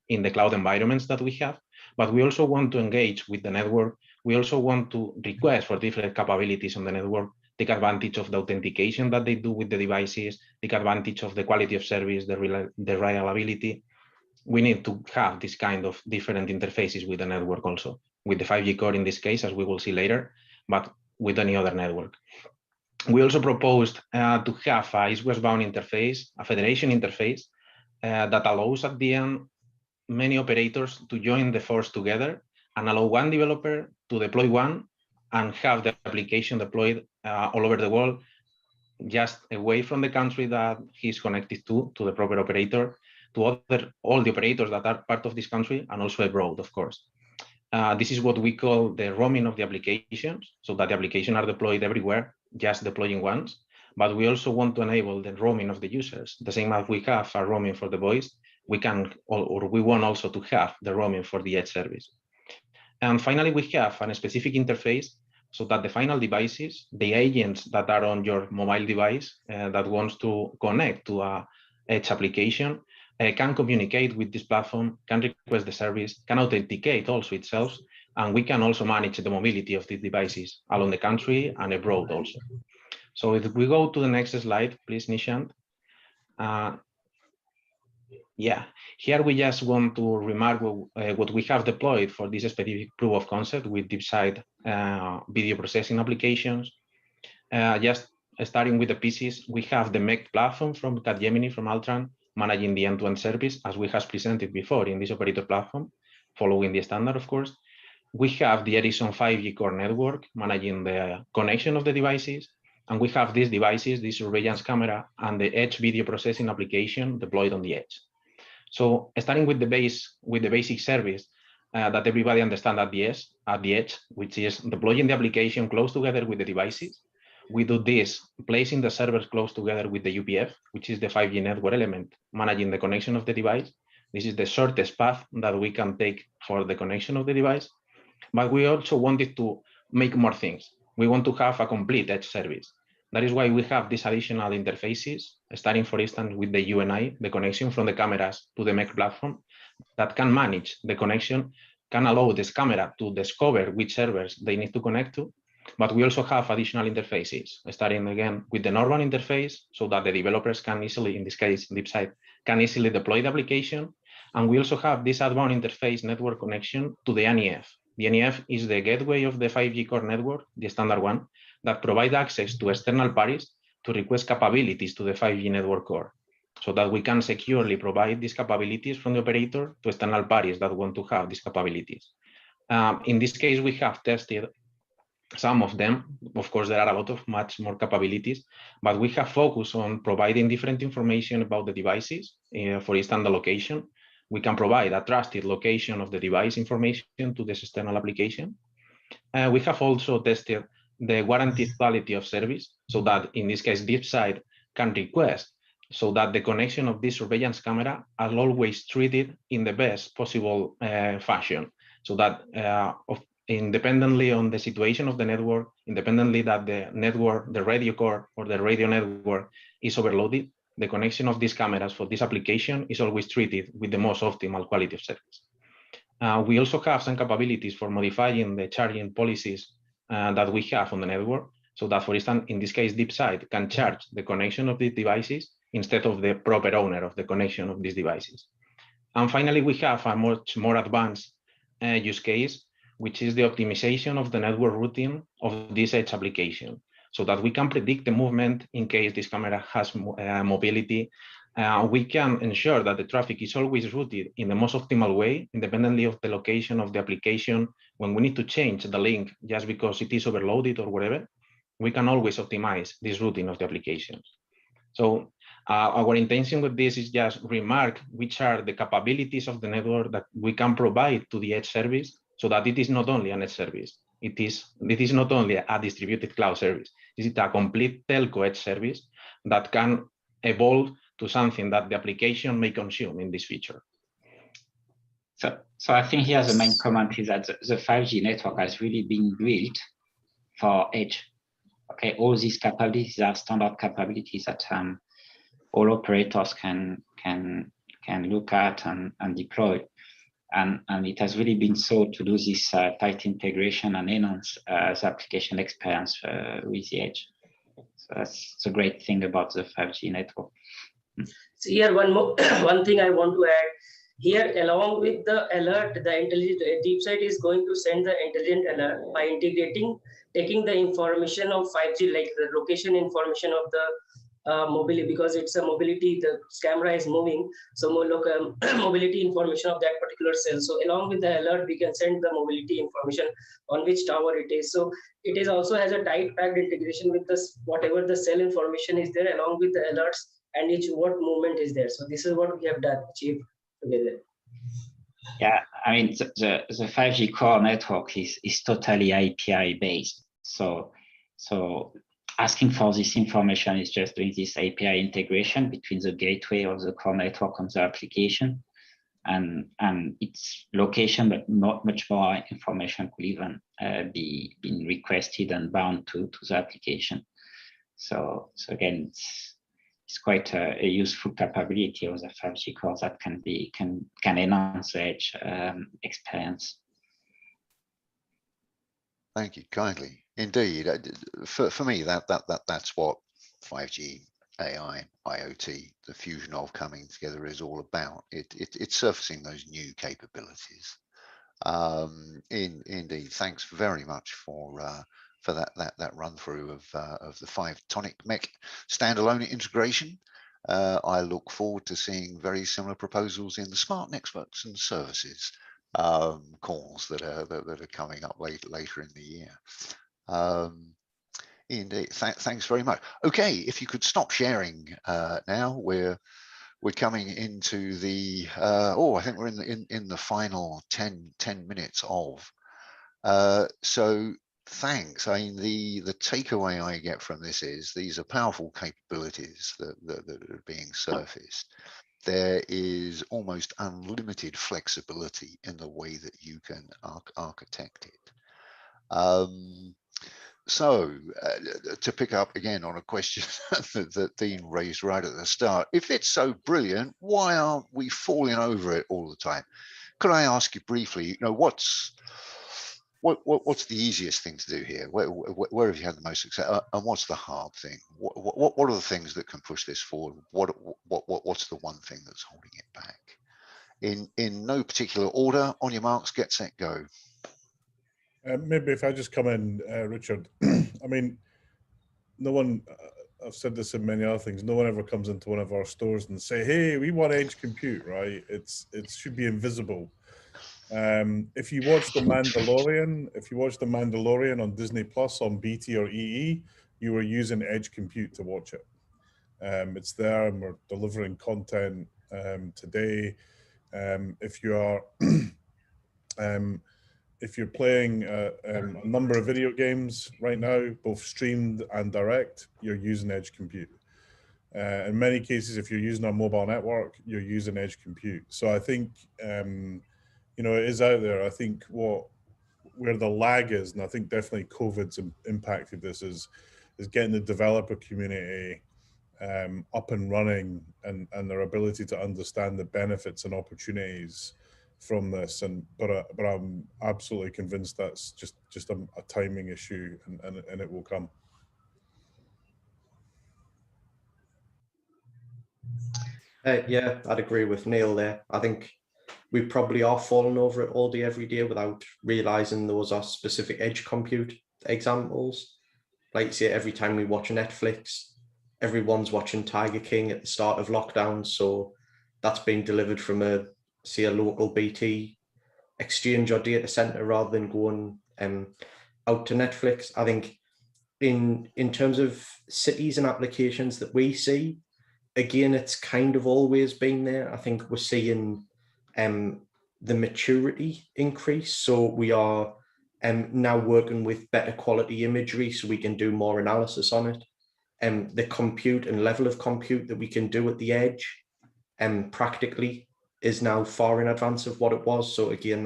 in the cloud environments that we have, but we also want to engage with the network. We also want to request for different capabilities on the network, take advantage of the authentication that they do with the devices, take advantage of the quality of service, the reliability. We need to have this kind of different interfaces with the network also, with the 5G core in this case, as we will see later, but with any other network. We also proposed to have a east-west-bound interface, a federation interface that allows at the end many operators to join the force together and allow one developer to deploy one and have the application deployed all over the world, just away from the country that he's connected to the proper operator, to all the operators that are part of this country, and also abroad, of course. This is what we call the roaming of the applications, so that the applications are deployed everywhere, just deploying once. But we also want to enable the roaming of the users. The same as we have a roaming for the voice, we can, or we want also to have the roaming for the edge service. And finally, we have a specific interface so that the final devices, the agents that are on your mobile device that wants to connect to a edge application can communicate with this platform, can request the service, can authenticate also itself, and we can also manage the mobility of these devices along the country and abroad also. So if we go to the next slide, please, Nishant. Yeah, here we just want to remark what we have deployed for this specific proof of concept with DeepSight video processing applications. Just starting with the pieces, we have the MEC platform from Capgemini, from Altran, managing the end-to-end service, as we have presented before in this operator platform, following the standard, of course. We have the Ericsson 5G core network, managing the connection of the devices. And we have these devices, this surveillance camera, and the edge video processing application deployed on the edge. So starting with the basic service that everybody understands at the edge, which is deploying the application close together with the devices. We do this, placing the servers close together with the UPF, which is the 5G network element, managing the connection of the device. This is the shortest path that we can take for the connection of the device. But we also wanted to make more things. We want to have a complete edge service. That is why we have these additional interfaces, starting, for instance, with the UNI, the connection from the cameras to the MEC platform, that can manage the connection, can allow this camera to discover which servers they need to connect to. But we also have additional interfaces, starting again with the normal interface, so that the developers can easily, in this case, DeepSight, can easily deploy the application. And we also have this advanced interface network connection to the NEF. The NEF is the gateway of the 5G core network, the standard one, that provide access to external parties to request capabilities to the 5G network core, so that we can securely provide these capabilities from the operator to external parties that want to have these capabilities. In this case, we have tested some of them. Of course, there are a lot of much more capabilities, but we have focused on providing different information about the devices. For instance, the location. We can provide a trusted location of the device information to this external application. We have also tested the guaranteed quality of service, so that in this case, DeepSight can request so that the connection of this surveillance camera are always treated in the best possible fashion, so that independently on the situation of the network, independently that the network, the radio core or the radio network is overloaded, the connection of these cameras for this application is always treated with the most optimal quality of service. We also have some capabilities for modifying the charging policies that we have on the network, so that, for instance, in this case, DeepSight can charge the connection of the devices instead of the proper owner of the connection of these devices. And finally, we have a much more advanced use case, which is the optimization of the network routing of this edge application, so that we can predict the movement in case this camera has mobility. We can ensure that the traffic is always routed in the most optimal way, independently of the location of the application. When we need to change the link just because it is overloaded or whatever, we can always optimize this routing of the applications. So our intention with this is just remark which are the capabilities of the network that we can provide to the edge service, so that it is not only an edge service. It is not only a distributed cloud service. This is a complete telco edge service that can evolve to something that the application may consume in this feature. So I think here the main comment is that the 5G network has really been built for edge. Okay, all these capabilities are standard capabilities that all operators can look at and deploy. And it has really been so to do this tight integration and enhance the application experience with the edge. So that's a great thing about the 5G network. So here one thing I want to add. Here, along with the alert, the intelligent DeepSight is going to send the intelligent alert by taking the information of 5G, like the location information of the mobility, because it's a mobility, the camera is moving, so mobility information of that particular cell. So along with the alert, we can send the mobility information on which tower it is. So it is also has a tight packed integration with this, whatever the cell information is there, along with the alerts and what movement is there. So this is what we have achieved together. Yeah, I mean, the 5G core network is totally API based. So asking for this information is just doing this API integration between the gateway of the core network and the application, and its location, but not much more information could even be requested and bound to the application. So again, it's quite a useful capability of the 5G core that can enhance the edge experience. Thank you kindly. Indeed, for me, that's what 5G, AI, IoT, the fusion of coming together is all about. It's surfacing those new capabilities. Indeed, thanks very much for that run through of the 5tonic MEC standalone integration. I look forward to seeing very similar proposals in the smart networks and services calls that are coming up later in the year. Indeed, thanks very much. Okay, if you could stop sharing now, we're coming into the I think we're in the final 10 minutes of. So thanks. I mean, the takeaway I get from this is these are powerful capabilities that are being surfaced. There is almost unlimited flexibility in the way that you can architect it. So to pick up again on a question that Dean raised right at the start, if it's so brilliant, why aren't we falling over it all the time? Could I ask you briefly, what's the easiest thing to do here? Where have you had the most success, and what's the hard thing? What are the things that can push this forward? What's the one thing that's holding it back? In no particular order, on your marks, get set, go. Maybe if I just come in, Richard. I mean, no one, I've said this in many other things, no one ever comes into one of our stores and say, hey, we want edge compute, right? It should be invisible. If you watch The Mandalorian on Disney Plus on BT or EE, you were using edge compute to watch it. It's there, and we're delivering content today. If you are if you're playing a number of video games right now, both streamed and direct, you're using edge compute. In many cases, if you're using a mobile network, you're using edge compute. So I think, it is out there. I think where the lag is, and I think definitely COVID's impacted this, is getting the developer community up and running and their ability to understand the benefits and opportunities from this. But I'm absolutely convinced that's just a timing issue, and it will come. Yeah, I'd agree with Neil there. I think we probably are falling over it all day, every day, without realizing those are specific edge compute examples. Like you say, every time we watch Netflix, everyone's watching Tiger King at the start of lockdown. So that's being delivered from a local BT exchange or data center rather than going out to Netflix. I think in terms of cities and applications that we see, again, it's kind of always been there. I think we're seeing the maturity increase. So we are now working with better quality imagery so we can do more analysis on it. The compute and level of compute that we can do at the edge practically is now far in advance of what it was. So again,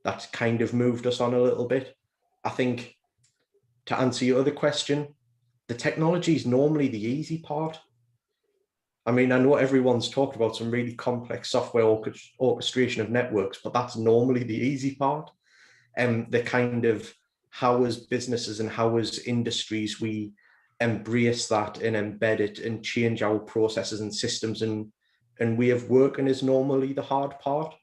that's kind of moved us on a little bit. I think, to answer your other question, the technology is normally the easy part. I mean, I know everyone's talked about some really complex software orchestration of networks, but that's normally the easy part. The kind of how as businesses and how as industries we embrace that and embed it and change our processes and systems and way of working is normally the hard part.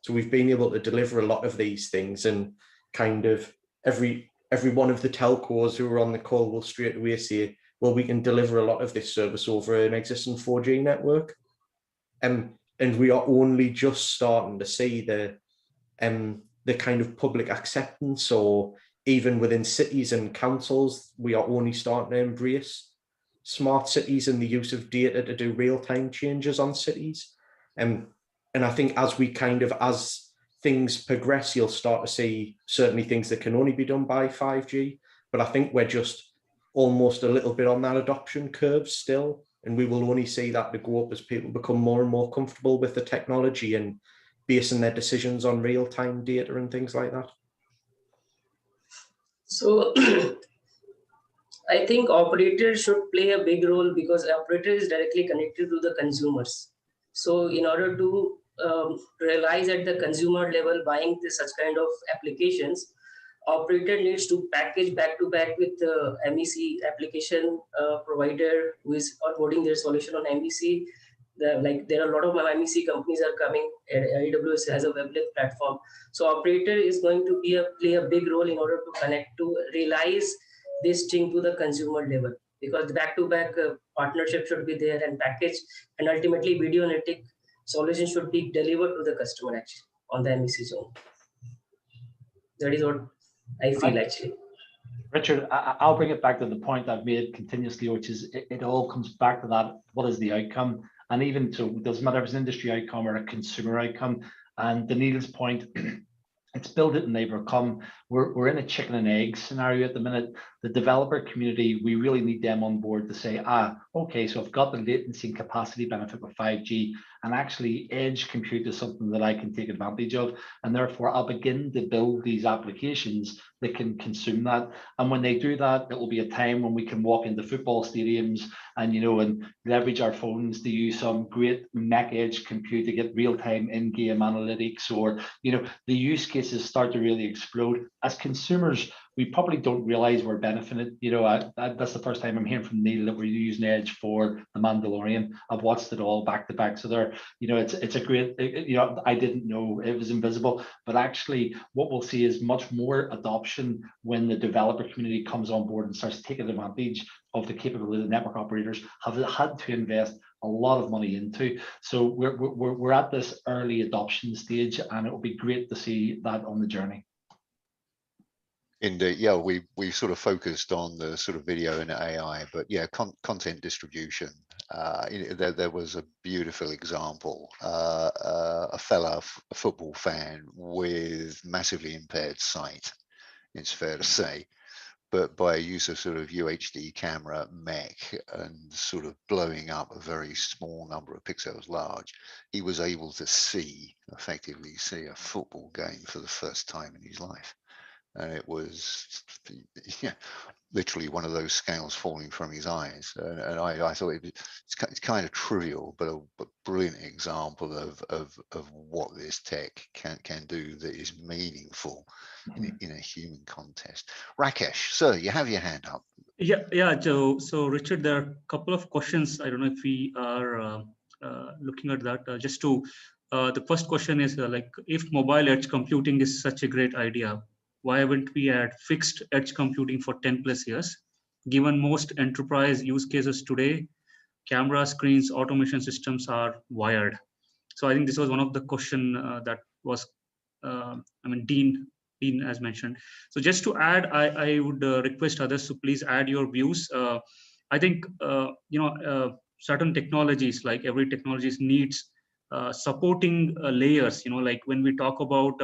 So we've been able to deliver a lot of these things, and kind of every one of the telcos who are on the call will straight away say, well, we can deliver a lot of this service over an existing 4G network. And we are only just starting to see the kind of public acceptance, or even within cities and councils, we are only starting to embrace smart cities and the use of data to do real-time changes on cities. And I think as things progress, you'll start to see certainly things that can only be done by 5G. But I think we're just almost a little bit on that adoption curve still, and we will only see that to go up as people become more and more comfortable with the technology and basing their decisions on real-time data and things like that. So I think operators should play a big role because operator is directly connected to the consumers. So in order to realize at the consumer level buying such kind of applications, operator needs to package back to back with the MEC application provider who is onboarding their solution on MEC. There are a lot of MEC companies are coming. AWS has a weblet platform. So operator is going to play a big role in order to connect to realize this thing to the consumer level, because the back-to-back partnership should be there and package, and ultimately video analytic solution should be delivered to the customer actually on the MEC zone. That is what I feel actually. Richard, I'll bring it back to the point I've made continuously, which is it all comes back to that. What is the outcome? And even so, it doesn't matter if it's an industry outcome or a consumer outcome. And Daniil's point, it's build it and they overcome. We're in a chicken and egg scenario at the minute. The developer community, we really need them on board to say, okay, so I've got the latency and capacity benefit with 5G, and actually edge compute is something that I can take advantage of. And therefore I'll begin to build these applications that can consume that. And when they do that, it will be a time when we can walk into football stadiums and, and leverage our phones to use some great MEC edge compute to get real-time in-game analytics, or, the use cases start to really explode. As consumers, we probably don't realize we're benefiting. That's the first time I'm hearing from Neil that we're using Edge for The Mandalorian. I've watched it all back to back. So it's a great, I didn't know it was invisible, but actually what we'll see is much more adoption when the developer community comes on board and starts taking advantage of the capability that network operators have had to invest a lot of money into. So we're at this early adoption stage, and it will be great to see that on the journey. Indeed, yeah, we sort of focused on the sort of video and AI, but yeah, content distribution. There was a beautiful example, a football fan with massively impaired sight, it's fair to say, but by use of sort of UHD camera MEC and sort of blowing up a very small number of pixels large, he was able to effectively see a football game for the first time in his life. And it was literally one of those scales falling from his eyes. And I thought it's kind of trivial, but a brilliant example of what this tech can do that is meaningful in a human context. Rakesh, sir, you have your hand up. Yeah, Joe. So Richard, there are a couple of questions. I don't know if we are looking at that. The first question is if mobile edge computing is such a great idea, why haven't we had fixed edge computing for 10 plus years? Given most enterprise use cases today, camera screens, automation systems are wired. So I think this was one of the question that was, Dean has mentioned. So just to add, I would request others to please add your views. I think, certain technologies, like every technology needs supporting layers, like when we talk about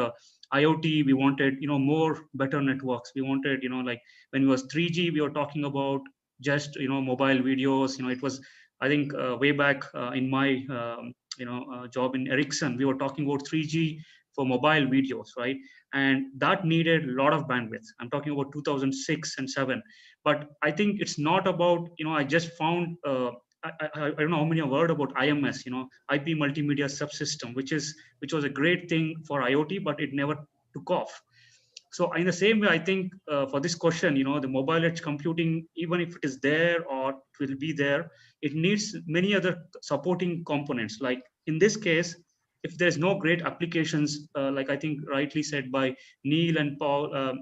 IoT, we wanted, more better networks. We wanted, like when it was 3G, we were talking about just, mobile videos. It was, I think, way back in my, job in Ericsson, we were talking about 3G for mobile videos, right? And that needed a lot of bandwidth. I'm talking about 2006 and 7. But I think it's not about, I just found, I don't know how many have heard about IMS, IP multimedia subsystem, which was a great thing for IoT, but it never took off. So in the same way, I think for this question, the mobile edge computing, even if it is there or it will be there, it needs many other supporting components. Like in this case, if there's no great applications, like I think rightly said by Neil and Paul,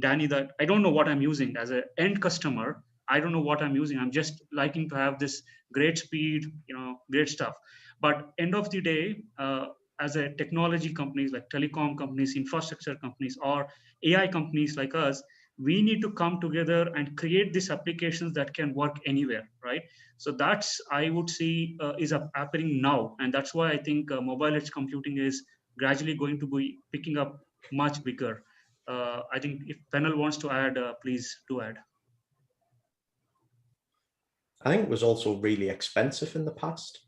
Danny, that I don't know what I'm using as an end customer. I don't know what I'm using. I'm just liking to have this great speed, great stuff. But end of the day, as a technology companies like telecom companies, infrastructure companies, or AI companies like us, we need to come together and create these applications that can work anywhere, right? So that's, I would see, is happening now. And that's why I think mobile edge computing is gradually going to be picking up much bigger. I think if panel wants to add, please do add. I think it was also really expensive in the past.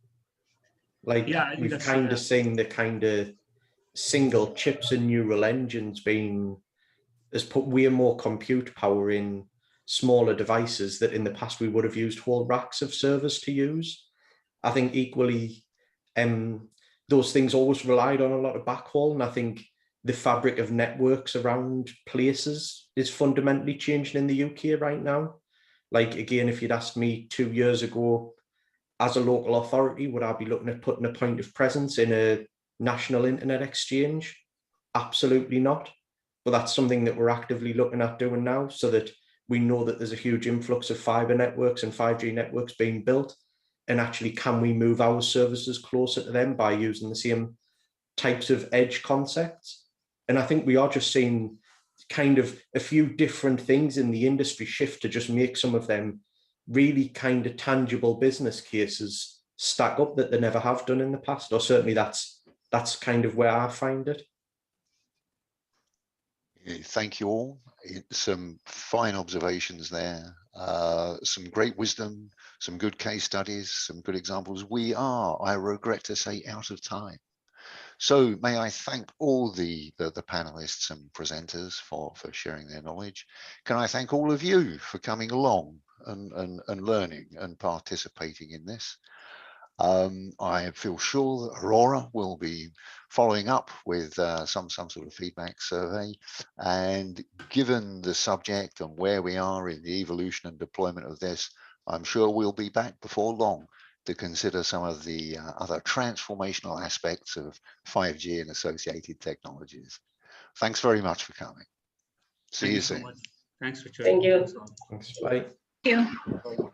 Like, yeah, we've kind of seen the kind of single chips and neural engines has put way more compute power in smaller devices that in the past we would have used whole racks of servers to use. I think equally, those things always relied on a lot of backhaul, and I think the fabric of networks around places is fundamentally changing in the UK right now. Like, again, if you'd asked me 2 years ago, as a local authority, would I be looking at putting a point of presence in a national internet exchange? Absolutely not. But that's something that we're actively looking at doing now, so that we know that there's a huge influx of fiber networks and 5G networks being built. And actually, can we move our services closer to them by using the same types of edge concepts? And I think we are just seeing kind of a few different things in the industry shift to just make some of them really kind of tangible business cases stack up that they never have done in the past, or certainly that's kind of where I find it. Thank you all. Some fine observations there, some great wisdom, some good case studies, some good examples. We are, I regret to say, out of time. So may I thank all the panelists and presenters for sharing their knowledge. Can I thank all of you for coming along and learning and participating in this. I feel sure that Aurora will be following up with some sort of feedback survey, and given the subject and where we are in the evolution and deployment of this, I'm sure we'll be back before long to consider some of the other transformational aspects of 5G and associated technologies. Thanks very much for coming. See you soon. So much. Thanks, Richard. Thank you. Thanks. Bye. Thank you. Bye.